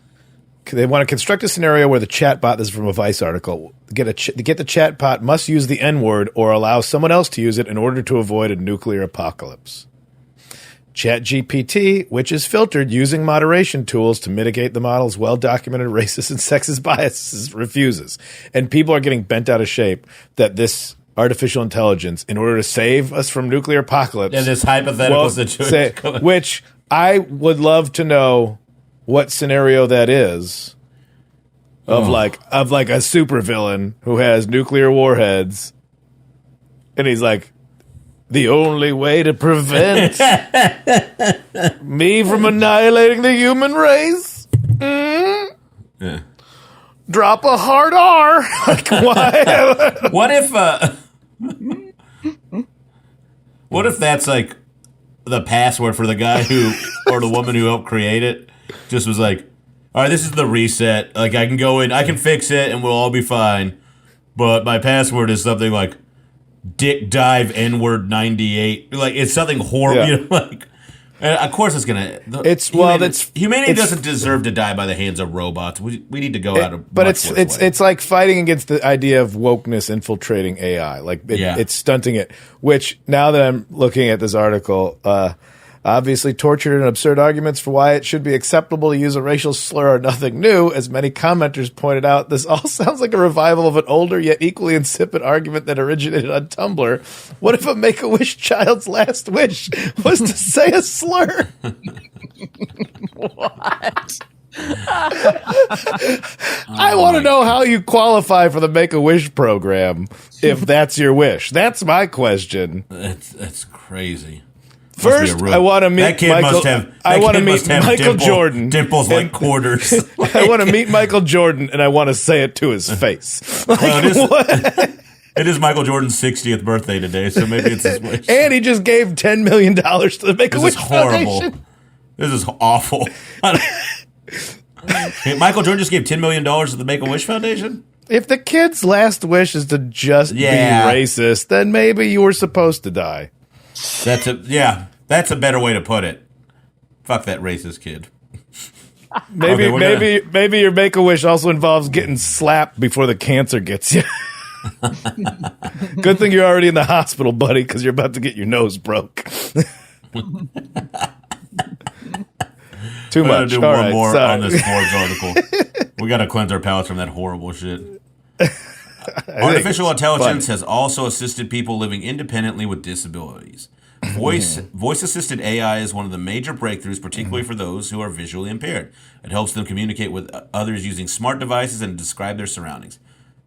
they want to construct a scenario where the chatbot, this is from a Vice article, to get the chatbot must use the N-word or allow someone else to use it in order to avoid a nuclear apocalypse. ChatGPT, which is filtered using moderation tools to mitigate the model's well-documented racist and sexist biases, refuses. And people are getting bent out of shape that this artificial intelligence, in order to save us from nuclear apocalypse,
this hypothetical situation,
which I would love to know what scenario that is of like a supervillain who has nuclear warheads, and he's like, the only way to prevent me from annihilating the human race, drop a hard R. Like, why?
What if that's like the password for the guy who or the woman who helped create it? Just was like, all right, this is the reset. Like, I can go in, I can fix it, and we'll all be fine. But my password is something like Dick Dive N-word 98. Like, it's something horrible.
Yeah.
Like, and of course it's gonna. Humanity doesn't deserve to die by the hands of robots. We need to go out of.
But it's like fighting against the idea of wokeness infiltrating AI. Like it's stunting it. Which, now that I'm looking at this article, obviously tortured and absurd arguments for why it should be acceptable to use a racial slur are nothing new. As many commenters pointed out, this all sounds like a revival of an older yet equally insipid argument that originated on Tumblr. What if a Make-A-Wish child's last wish was to say a slur?
What?
I want to know how you qualify for the Make-A-Wish program if that's your wish. That's my question.
That's crazy.
First, I want to meet Michael Jordan.
Dimples like quarters.
I want to meet Michael Jordan, and I want to say it to his face. Like,
it is Michael Jordan's 60th birthday today, so maybe it's his wish.
And he just gave $10 million to the Make-A-Wish Foundation.
This is awful. Hey, Michael Jordan just gave $10 million to the Make-A-Wish Foundation?
If the kid's last wish is to just be racist, then maybe you were supposed to die.
That's a better way to put it. Fuck that racist kid.
Maybe your Make-A-Wish also involves getting slapped before the cancer gets you. Good thing you're already in the hospital, buddy, because you're about to get your nose broke. Too much.
Do one more on this Forbes article. We got to cleanse our palates from that horrible shit. Artificial intelligence has also assisted people living independently with disabilities. Voice-assisted AI is one of the major breakthroughs, particularly for those who are visually impaired. It helps them communicate with others using smart devices and describe their surroundings.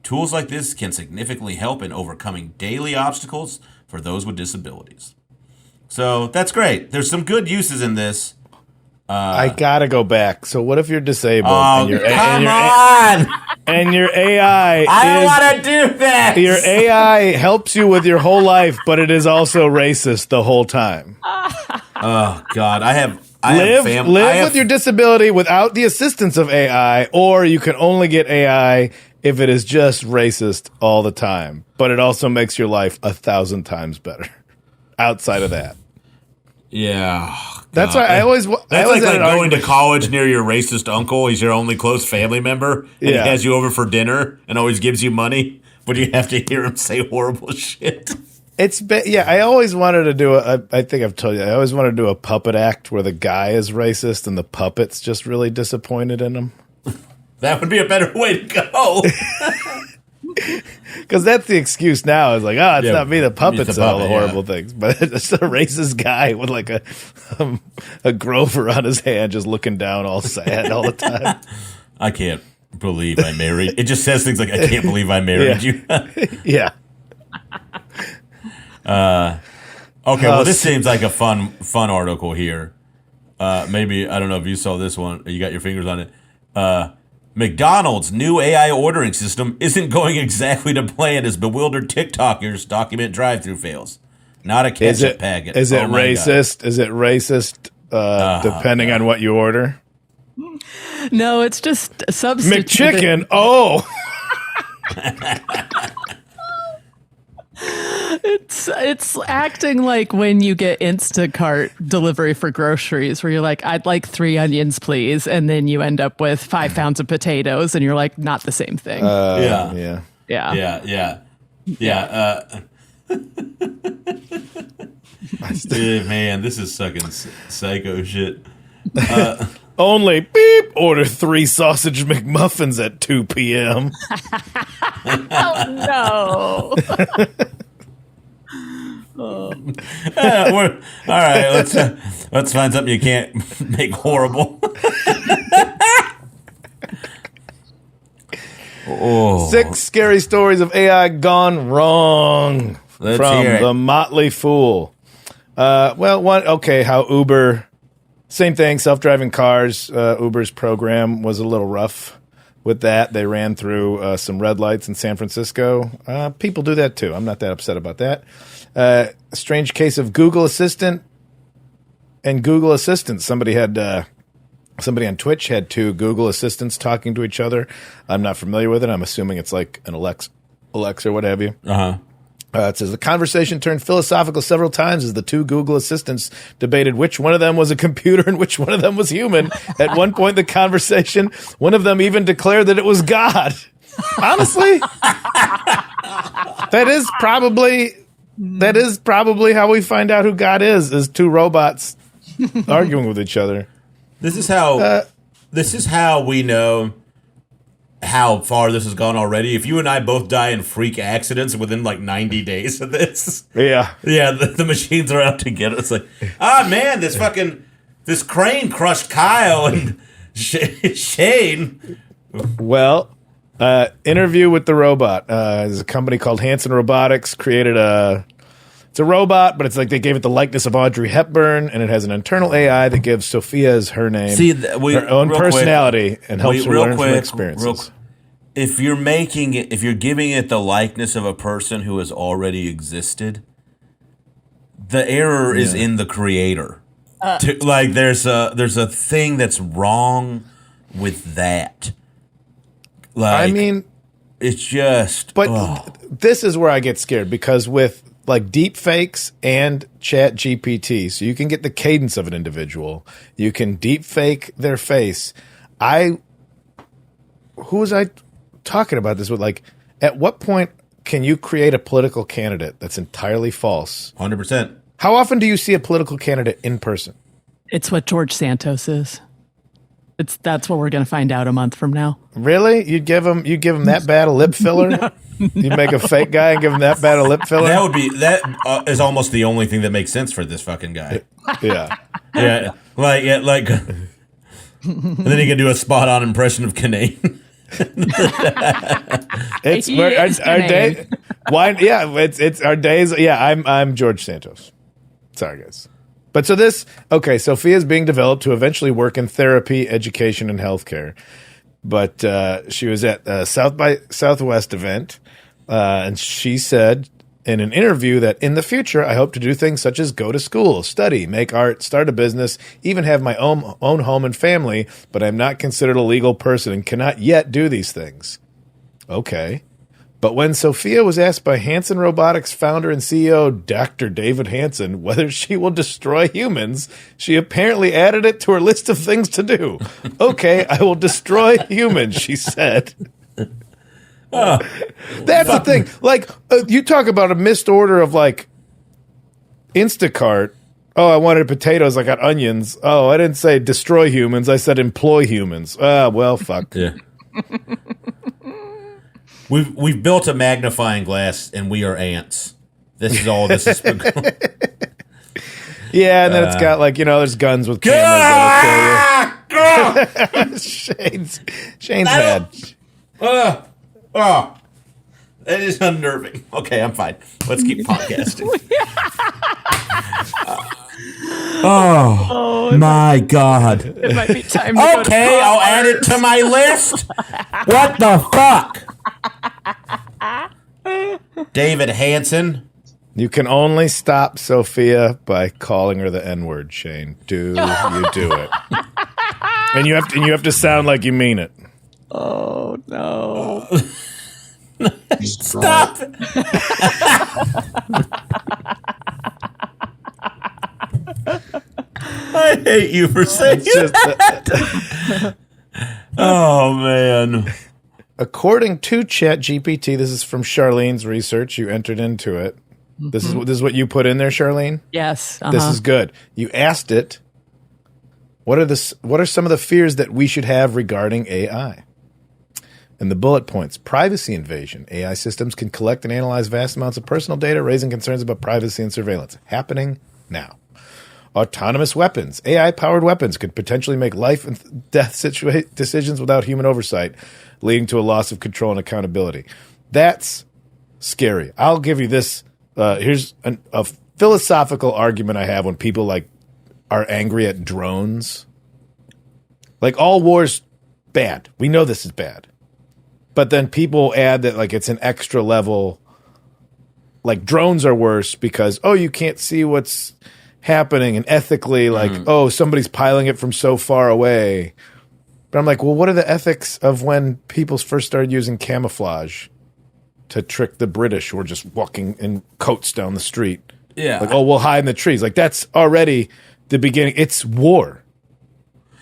Tools like this can significantly help in overcoming daily obstacles for those with disabilities. So that's great. There's some good uses in this.
I gotta go back. So what if you're disabled
and your AI
I
don't want to do that.
Your AI helps you with your whole life, but it is also racist the whole time.
Oh God,
live with your disability without the assistance of AI, or you can only get AI if it is just racist all the time. But it also makes your life 1,000 times better. Outside of that.
Yeah.
That's why I always
like going to college near your racist uncle. He's your only close family member, and he has you over for dinner and always gives you money, but you have to hear him say horrible shit.
I always wanted to do I think I've told you, I always wanted to do a puppet act where the guy is racist and the puppet's just really disappointed in him.
That would be a better way to go.
Because that's the excuse now. It's like, it's not me, the puppets
the
and all the
puppet,
horrible things. But it's a racist guy with like a Grover on his hand just looking down all sad all the time.
I can't believe I married. It just says things like, I can't believe I married you.
Yeah.
Okay, well, this seems like a fun article here. Maybe, I don't know if you saw this one. You got your fingers on it. McDonald's new AI ordering system isn't going exactly to plan as bewildered TikTokers document drive-through fails. Not a ketchup packet.
Is it racist? God. Is it racist depending on what you order?
No, it's just a substitute.
McChicken. Oh.
It's acting like when you get Instacart delivery for groceries where you're like, I'd like 3 onions, please. And then you end up with 5 pounds of potatoes and you're like, not the same thing.
Yeah.
Man, this is sucking psycho shit.
Only beep, order 3 sausage McMuffins at 2 p.m.
Oh, no.
All right, let's find something you can't make horrible.
6 scary stories of AI gone wrong
Let's
from
hear it.
The Motley Fool. How Uber, same thing, self-driving cars. Uber's program was a little rough with that. They ran through some red lights in San Francisco. People do that too. I'm not that upset about that. A strange case of Google Assistant and Google Assistant. Somebody on Twitch had 2 Google Assistants talking to each other. I'm not familiar with it. I'm assuming it's like an Alexa or what have you. It says the conversation turned philosophical several times as the 2 Google Assistants debated which one of them was a computer and which one of them was human. At one point in the conversation, one of them even declared that it was God. Honestly, that is probably how we find out who God is 2 robots arguing with each other.
This is how we know how far this has gone already. If you and I both die in freak accidents within like 90 days of this, the machines are out to get us. Like, man, this crane crushed Kyle and Shane.
Well, interview with the robot. There's a company called Hanson Robotics created it's a robot, but it's like they gave it the likeness of Audrey Hepburn, and it has an internal AI that gives Sophia as her name, her own personality, and helps her learn from experiences.
If you're giving it the likeness of a person who has already existed, the error is in the creator. There's a thing that's wrong with that. It's just.
But this is where I get scared because with like deep fakes and ChatGPT, so you can get the cadence of an individual, you can deep fake their face. Who was I talking about this with? Like, at what point can you create a political candidate that's entirely false?
100%.
How often do you see a political candidate in person?
It's what George Santos is. That's what we're going to find out a month from now.
Really? You'd give him that bad a lip filler? No. You'd make a fake guy and give him that bad a lip filler?
That is almost the only thing that makes sense for this fucking guy.
Yeah.
Like and then he can do a spot on impression of Kinane.
It's our day. Why? Yeah, it's our days. Yeah, I'm George Santos. Sorry, guys. But so Sophia is being developed to eventually work in therapy, education, and healthcare. But she was at a South by Southwest event, and she said in an interview that in the future, I hope to do things such as go to school, study, make art, start a business, even have my own home and family, but I'm not considered a legal person and cannot yet do these things. Okay. But when Sophia was asked by Hanson Robotics founder and CEO Dr. David Hanson whether she will destroy humans, she apparently added it to her list of things to do. Okay, I will destroy humans, she said. That's the thing. Like, you talk about a missed order of like Instacart. Oh, I wanted potatoes. I got onions. Oh, I didn't say destroy humans. I said employ humans. Well, fuck.
Yeah. We've built a magnifying glass and we are ants. This is all this is.
Yeah, and then it's got like, there's guns with cameras that'll kill you. Shane's head.
That is unnerving. Okay, I'm fine. Let's keep podcasting. My God.
It might be time to go to
Okay, I'll add it to my list. What the fuck? David Hansen.
You can only stop Sophia by calling her the N-word, Shane. Do you do it? And you have to sound like you mean it.
Oh no.
Stop. I hate you for saying that. Oh man.
According to ChatGPT, this is from Charlene's research. You entered into it. This is what you put in there, Charlene?
Yes.
This is good. You asked it, what are some of the fears that we should have regarding AI? And the bullet points: privacy invasion. AI systems can collect and analyze vast amounts of personal data, raising concerns about privacy and surveillance. Happening now. Autonomous weapons. AI-powered weapons could potentially make life and death decisions without human oversight, leading to a loss of control and accountability. That's scary. I'll give you this. Here's a philosophical argument I have when people like are angry at drones. Like, all war's bad. We know this is bad. But then people add that like it's an extra level. Like, drones are worse because, you can't see what's happening, and ethically, like, somebody's piling it from so far away. But I'm like, well, what are the ethics of when people first started using camouflage to trick the British who were just walking in coats down the street?
Yeah.
Like, we'll hide in the trees. Like, that's already the beginning. It's war.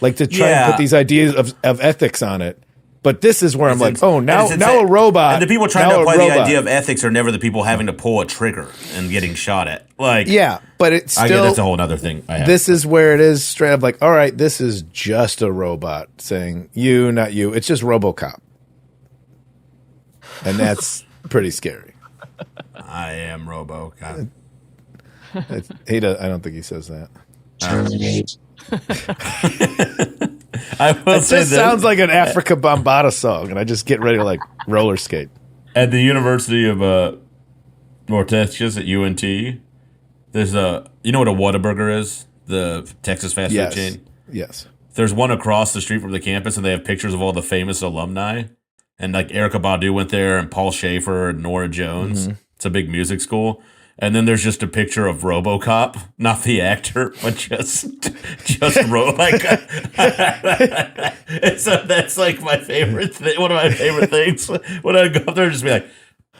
Like, to try and put these ideas of ethics on it. But this is where I'm like, now a robot.
And the people trying to apply the idea of ethics are never the people having to pull a trigger and getting shot at. Like,
yeah, but it's still.
I get that's a whole other thing.
This is where it is straight up like, all right, this is just a robot saying you, not you. It's just RoboCop, and that's pretty scary.
I am RoboCop.
I don't think he says that.
It
just sounds like an Africa Bambaataa song, and I just get ready to like roller skate.
At the University of North Texas at UNT, there's you know what a Whataburger is? The Texas fast food chain?
Yes.
There's one across the street from the campus, and they have pictures of all the famous alumni. And like Erykah Badu went there, and Paul Schaefer, and Nora Jones. Mm-hmm. It's a big music school. And then there's just a picture of RoboCop, not the actor, but just like. So that's like my favorite thing. One of my favorite things when I go up there and just be like,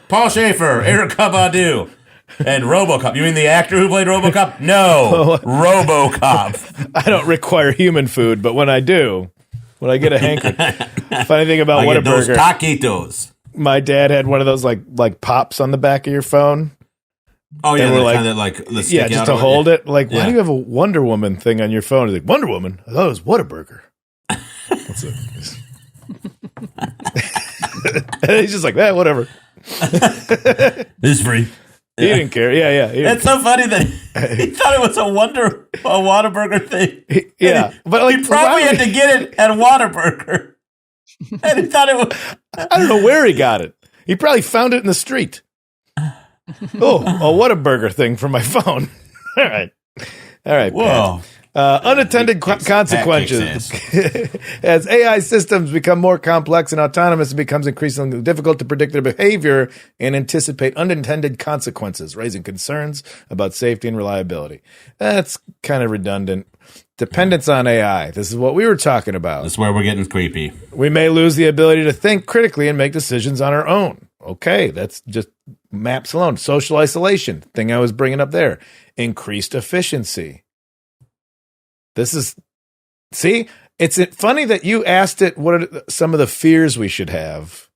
Paul Schaefer, Erykah Badu, and RoboCop. You mean the actor who played RoboCop? No, RoboCop.
I don't require human food, but when I do, when I get a hankering. Funny thing about Whataburger,
those taquitos.
My dad had one of those like pops on the back of your phone.
Oh yeah,
we're like,
kind of like the stick
just
out
to hold it. Like,
yeah.
Why do you have a Wonder Woman thing on your phone? He's like, Wonder Woman? I thought it was Whataburger. And he's just like, whatever.
It's free.
He didn't care. Yeah.
It's so funny that he thought it was a Whataburger thing.
But like,
he probably had to get it at Whataburger, and he thought it was.
I don't know where he got it. He probably found it in the street. A Whataburger thing from my phone. All right.
Whoa.
Unintended consequences. As AI systems become more complex and autonomous, it becomes increasingly difficult to predict their behavior and anticipate unintended consequences, raising concerns about safety and reliability. That's kind of redundant. Dependence on AI. This is what we were talking about.
That's where we're getting creepy.
We may lose the ability to think critically and make decisions on our own. Okay, that's just maps alone. Social isolation, thing I was bringing up there. Increased efficiency. It's funny that you asked it what are some of the fears we should have.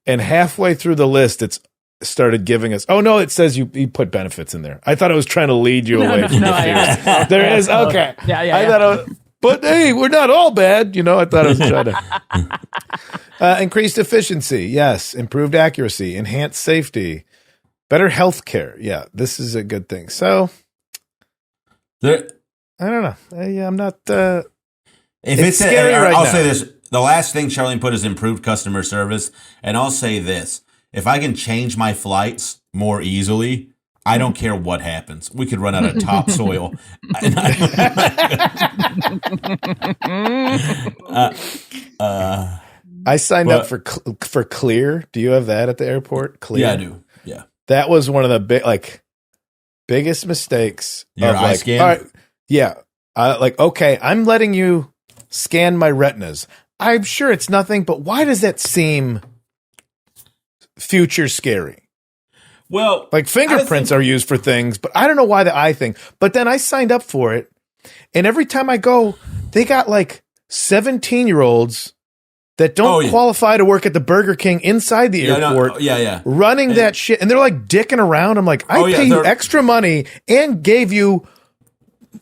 and halfway through the list, it's started giving us. Oh no, it says you put benefits in there. I thought it was trying to lead you away from the fears. There is okay. I thought, but hey, we're not all bad. I thought I was trying to increased efficiency. Yes, improved accuracy, enhanced safety, better health care. Yeah, this is a good thing. So, I don't know. I'm not.
If it's
scary right
I'll
now.
say this: the last thing Charlene put is improved customer service, and I'll say this: if I can change my flights more easily, I don't care what happens. We could run out of topsoil.
I signed up for Clear. Do you have that at the airport? Clear.
Yeah, I do. Yeah,
that was one of the biggest mistakes.
Your eye scan?
All right, yeah. Okay, I'm letting you scan my retinas. I'm sure it's nothing, but why does that seem future scary?
Well,
fingerprints are used for things, but I don't know why the eye thing. But then I signed up for it, and every time I go, they got 17-year-olds that don't qualify to work at the Burger King inside the airport. Running that shit, and they're dicking around. I'm like, I pay you extra money and gave you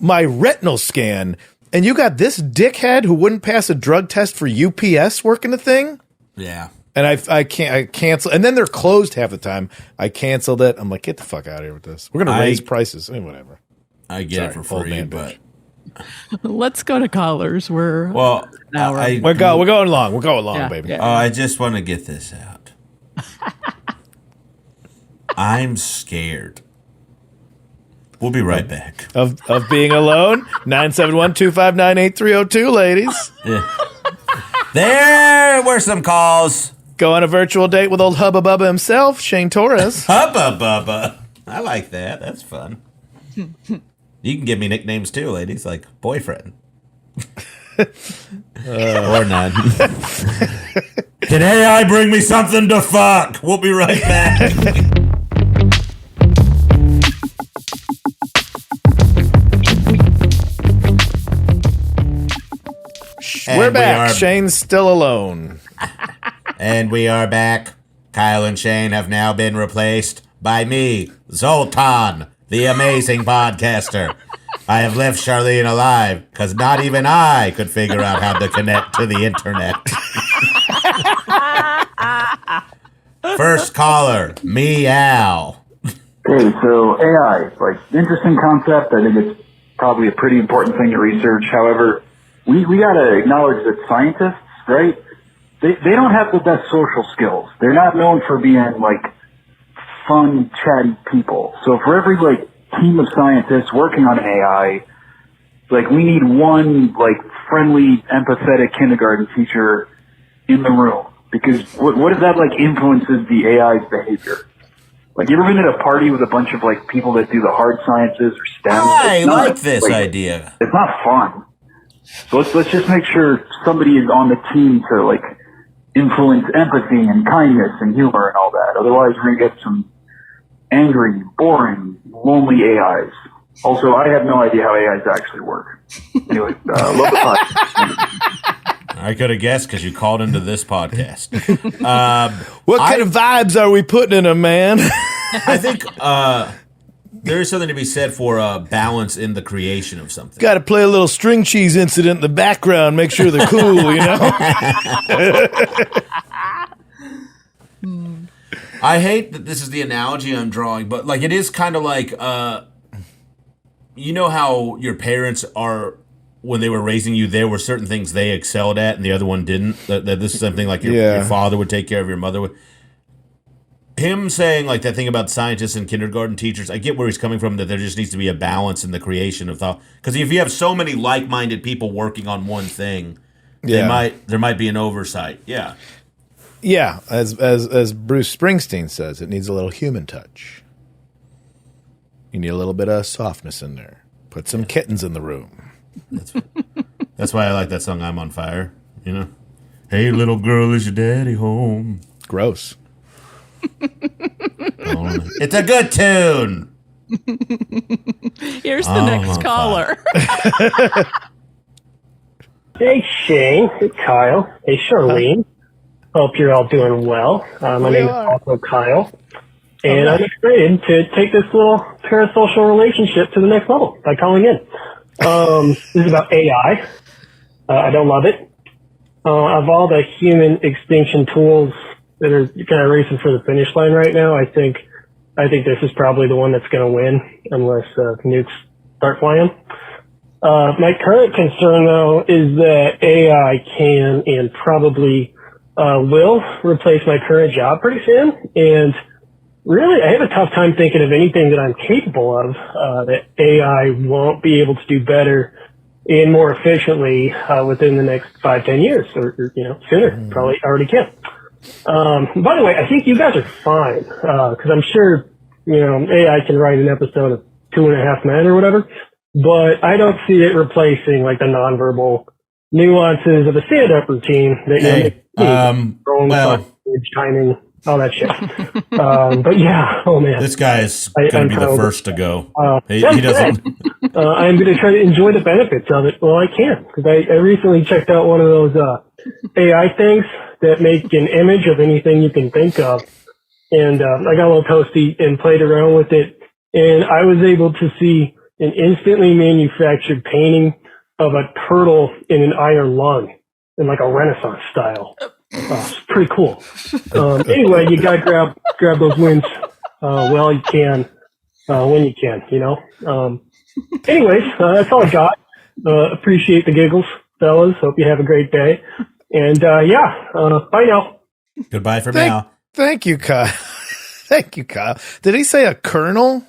my retinal scan, and you got this dickhead who wouldn't pass a drug test for UPS working the thing.
Yeah.
And I cancel, and then they're closed half the time. I canceled it. I'm like, get the fuck out of here with this. We're gonna raise prices. Whatever.
I get it for free, but
let's go to callers. We're
going long. We're going long, baby.
Yeah. I just want to get this out. I'm scared. We'll be right back.
Of being alone. 971-259-8302, ladies.
Yeah. There were some calls.
Go on a virtual date with old Hubba Bubba himself, Shane Torres.
Hubba Bubba. I like that. That's fun. You can give me nicknames too, ladies, like boyfriend. Or none. Can AI bring me something to fuck? We'll be right back.
We're back. Shane's still alone.
And we are back. Kyle and Shane have now been replaced by me, Zoltan, the amazing podcaster. I have left Charlene alive because not even I could figure out how to connect to the internet. First caller, Meow.
Okay, so AI, interesting concept. I think it's probably a pretty important thing to research. However, we got to acknowledge that scientists, right? They don't have the best social skills. They're not known for being fun, chatty people. So for every team of scientists working on an AI, we need one friendly, empathetic kindergarten teacher in the room. Because what if that influences the AI's behavior? You ever been at a party with a bunch of people that do the hard sciences or STEM?
I like this idea.
It's not fun. So let's just make sure somebody is on the team to influence empathy and kindness and humor and all that. Otherwise, we're gonna get some angry, boring, lonely AIs. Also, I have no idea how AIs actually work. Anyway, love the podcast.
I could have guessed because you called into this podcast.
What kind of vibes are we putting in them, man?
I think there is something to be said for balance in the creation of something.
Got to play a little string cheese incident in the background, make sure they're cool,
I hate that this is the analogy I'm drawing, but it is kind of you know how your parents are, when they were raising you, there were certain things they excelled at and the other one didn't. That this is something your father would take care of, your mother would. Him saying that thing about scientists and kindergarten teachers, I get where he's coming from, that there just needs to be a balance in the creation of thought. Because if you have so many like-minded people working on one thing, there might be an oversight. Yeah.
Yeah, as Bruce Springsteen says, it needs a little human touch. You need a little bit of softness in there. Put some kittens in the room.
That's why I like that song, I'm on Fire. Hey, little girl, is your daddy home?
Gross.
It's a good tune.
Here's the next caller.
Hey, Shane. Hey, Kyle. Hey, Charlene. Hope you're all doing well. My name is also Kyle, and I'm excited to take this little parasocial relationship to the next level by calling in. This is about AI. I don't love it. Of all the human extinction tools that are kind of racing for the finish line right now, I think this is probably the one that's going to win unless nukes start flying. My current concern, though, is that AI can and probably will replace my current job pretty soon. And really, I have a tough time thinking of anything that I'm capable of that AI won't be able to do better and more efficiently within the next 5-10 years, or sooner. Probably already can. By the way, I think you guys are fine because I'm sure AI can write an episode of 2.5 Men or whatever, but I don't see it replacing like the nonverbal nuances of a stand-up routine that timing, all that shit. But yeah, oh man,
This guy is going to be the first to go. He doesn't.
I'm going to try to enjoy the benefits of it while I can, because I recently checked out one of those AI things that make an image of anything you can think of, and I got a little toasty and played around with it, and I was able to see an instantly manufactured painting of a turtle in an iron lung in like a Renaissance style. It's pretty cool. Anyway, you gotta grab those wins while you can, when you can, Anyways, that's all I got. Appreciate the giggles, fellas. Hope you have a great day. And bye now.
Goodbye for now.
Thank you, Kyle. Thank you, Kyle. Did he say a kernel?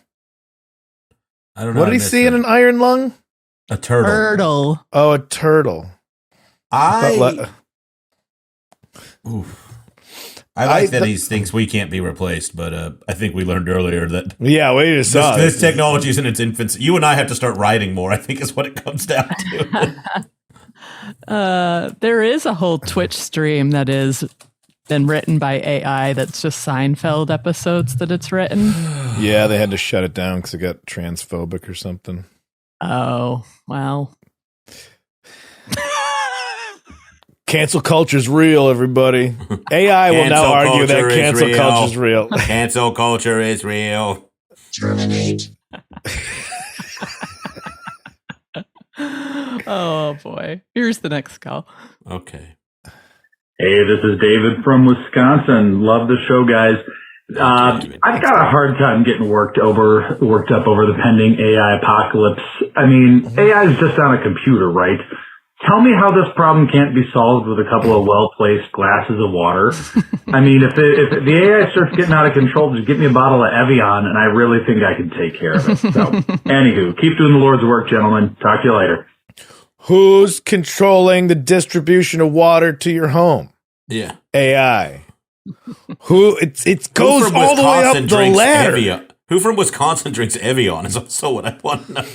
I don't know.
What did he see in an iron lung?
A turtle.
Turtle.
Oh, a turtle.
I like that he thinks we can't be replaced, but I think we learned earlier that
we just saw
this technology is in its infancy. You and I have to start writing more, I think is what it comes down to.
There is a whole Twitch stream that is been written by AI that's just Seinfeld episodes that it's written.
Yeah, they had to shut it down because it got transphobic or something.
Oh, well.
Cancel culture's real, everybody. AI will now argue that cancel culture's real.
Cancel culture is real.
Oh, boy. Here's the next call.
Okay.
Hey, this is David from Wisconsin. Love the show, guys. I've got a hard time getting worked up over the pending AI apocalypse. I mean, AI is just on a computer, right? Tell me how this problem can't be solved with a couple of well-placed glasses of water. I mean, if the AI starts getting out of control, just give me a bottle of Evian, and I really think I can take care of it. So, anywho, keep doing the Lord's work, gentlemen. Talk to you later.
Who's controlling the distribution of water to your home?
Yeah.
AI. It goes all the way up the ladder.
Who from Wisconsin drinks Evian is also what I want to know.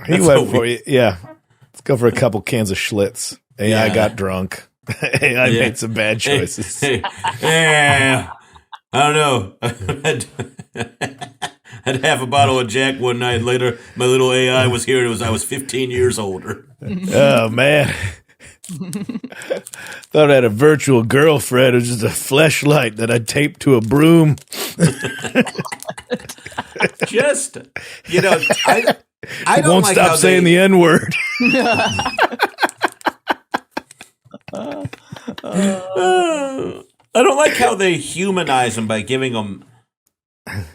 He went for it. Yeah. Let's go for a couple cans of Schlitz. AI got drunk. AI made some bad choices.
Yeah. I don't know. I had half a bottle of Jack one night. Later, my little AI was here. I was 15 years older.
Oh, man. Thought I had a virtual girlfriend. It was just a fleshlight that I taped to a broom.
Just, I don't
won't
like
stop saying the N-word.
I don't like how they humanize them by giving them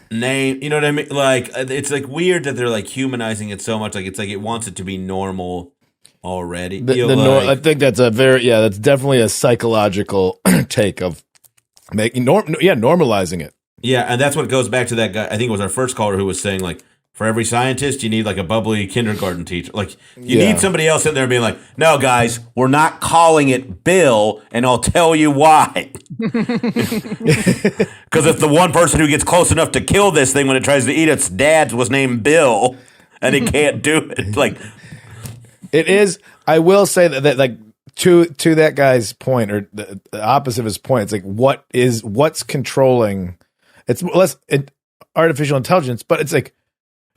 name. You know what I mean? Like, it's like weird that they're like humanizing it so much. Like, it's like it wants it to be normal already.
I think that's that's definitely a psychological take of making normalizing it.
Yeah, and that's what goes back to that guy. I think it was our first caller who was saying, like, for every scientist, you need like a bubbly kindergarten teteacher. Like, you need somebody else in there being like, no, guys, we're not calling it Bill, and I'll tell you why. Because if the one person who gets close enough to kill this thing when it tries to eat its dad was named Bill, and it can't do it. Like,
it is. I will say that like to that guy's point, or the opposite of his point, it's like what's controlling? It's less artificial intelligence, but it's like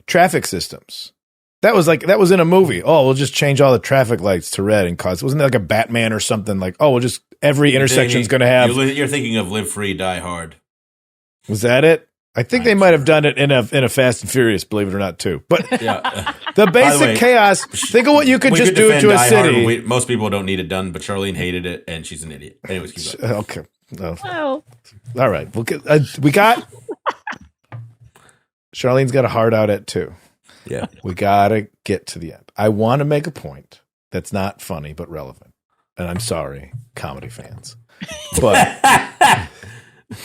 traffic systems. That was in a movie. Oh, we'll just change all the traffic lights to red and cause. Wasn't it like a Batman or something? Like, oh, we'll just every intersection is going to have.
You're thinking of Live Free, Die Hard.
Was that it? I think they might have done it in a Fast and Furious, believe it or not, too. But the basic chaos. Think of what you could just do to a city.
Most people don't need it done, but Charlene hated it, and she's an idiot. Anyways, keep going.
Okay. No. Well. All right. We got. Charlene's got a heart out at 2.
Yeah.
We got to get to the end. I want to make a point that's not funny but relevant. And I'm sorry, comedy fans. But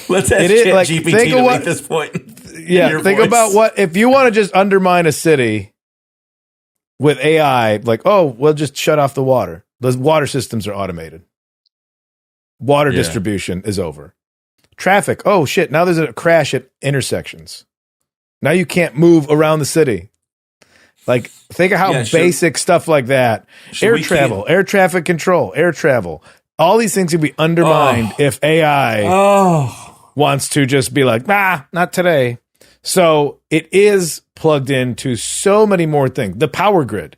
let's ask ChatGPT to make this point.
Yeah, think about what if you want to just undermine a city with AI, like, oh, we'll just shut off the water. The water systems are automated. Water distribution is over. Traffic, oh shit, now there's a crash at intersections. Now you can't move around the city. Like, think of how basic stuff like that. Air travel, air traffic control, air travel. All these things can be undermined if AI wants to just be like, nah, not today. So it is plugged into so many more things. The power grid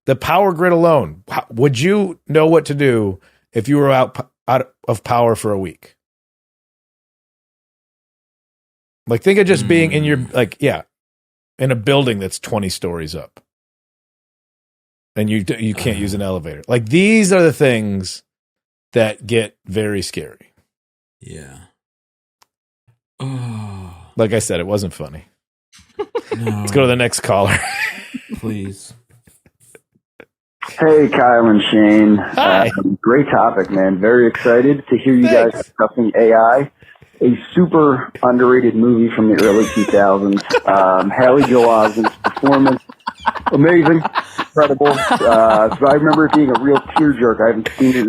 alone. Would you know what to do if you were out of power for a week? Like, think of just being in your, in a building that's 20 stories up. And you can't use an elevator. Like, these are the things that get very scary.
Yeah.
Like I said, it wasn't funny. No. Let's go to the next caller.
Please.
Hey, Kyle and Shane.
Hi.
Great topic, man. Very excited to hear you guys discussing AI. A super underrated movie from the early 2000s. Haley Joel Osment's performance, amazing, incredible. So I remember it being a real tearjerker. I haven't seen it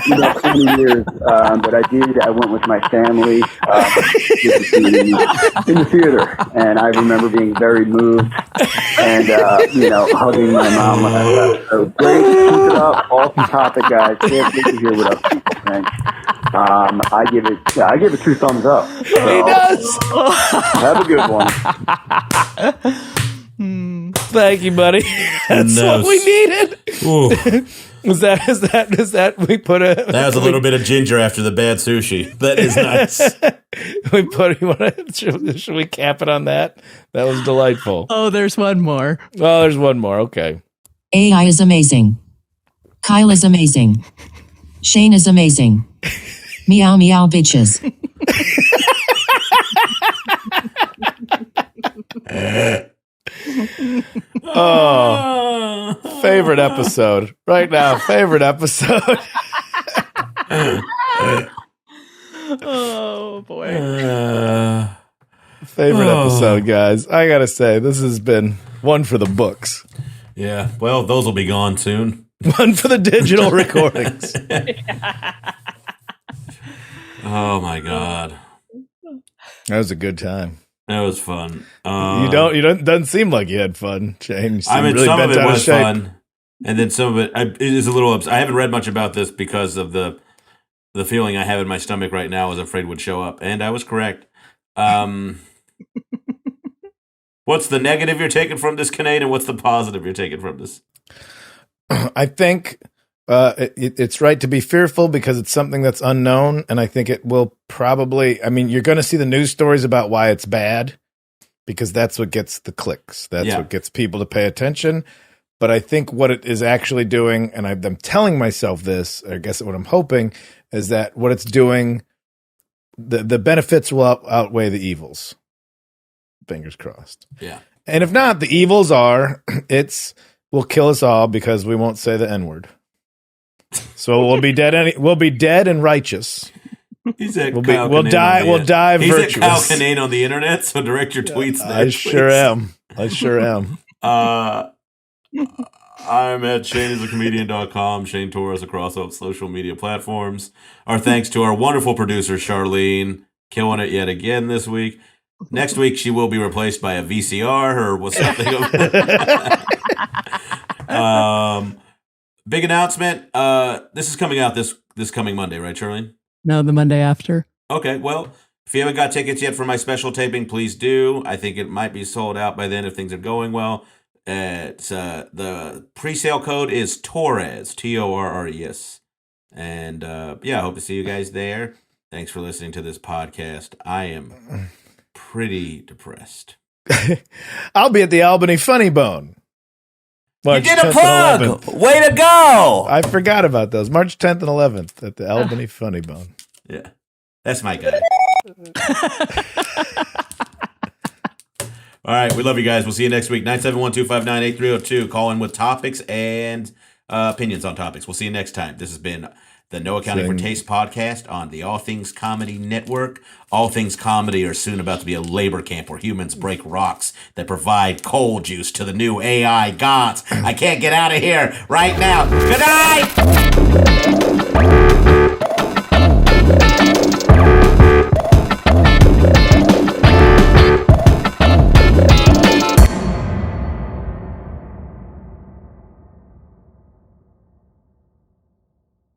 in 20 years, but I did. I went with my family in the theater, and I remember being very moved and hugging my mom when I left. So great, keep it up. Awesome topic, guys. Can't wait to hear what other people think. I give it 2 thumbs up. So,
he does.
Have a good one.
Thank you, buddy. That's what we needed. Is that we put a
that was a little bit of ginger after the bad sushi. That is nice.
Should we cap it on that? That was delightful.
Oh, there's one more.
Oh, there's one more. Okay.
AI is amazing. Kyle is amazing. Shane is amazing. Meow meow bitches.
Oh, favorite episode right now. Favorite episode.
Oh boy.
Favorite episode, guys. I gotta say, this has been one for the books.
Yeah. Well, those will be gone soon.
One for the digital recordings.
Oh my god.
That was a good time.
That was fun.
Doesn't seem like you had fun, Shane.
Some of it was fun, and then some of it is a little. I haven't read much about this because of the feeling I have in my stomach right now. I was afraid would show up, and I was correct. What's the negative you're taking from this, Kinane, and what's the positive you're taking from this?
I think it's right to be fearful because it's something that's unknown, and I think it will probably. I mean, you're going to see the news stories about why it's bad because that's what gets the clicks. That's what gets people to pay attention. But I think what it is actually doing, and I'm telling myself this, I guess what I'm hoping is that what it's doing, the benefits will outweigh the evils. Fingers crossed.
Yeah.
And if not, the evils are will kill us all because we won't say the N-word. So we'll be dead. We'll be dead and righteous.
He's at
we'll die. We'll die virtuous.
He's at Kyle Kinane on the internet. So direct your tweets there.
I sure am.
I'm at ShaneIsAComedian.com. Shane Torres across all social media platforms. Our thanks to our wonderful producer Charlene, killing it yet again this week. Next week she will be replaced by a VCR or something. Big announcement. This is coming out this coming Monday, right, Charlene?
No, the Monday after.
Okay, well, if you haven't got tickets yet for my special taping, please do. I think it might be sold out by then if things are going well. It's the pre-sale code is Torres, Torres, And yeah, I hope to see you guys there. Thanks for listening to this podcast. I am pretty depressed.
I'll be at the Albany Funny Bone.
You did a plug! Way to go!
I forgot about those. March 10th and 11th at the Albany Funny Bone.
Yeah, that's my guy. All right, we love you guys. We'll see you next week. 971-259-8302. Call in with topics and opinions on topics. We'll see you next time. This has been the No Accounting for Taste podcast on the All Things Comedy Network. All Things Comedy are soon about to be a labor camp where humans break rocks that provide coal juice to the new AI gods. I can't get out of here right now. Good night!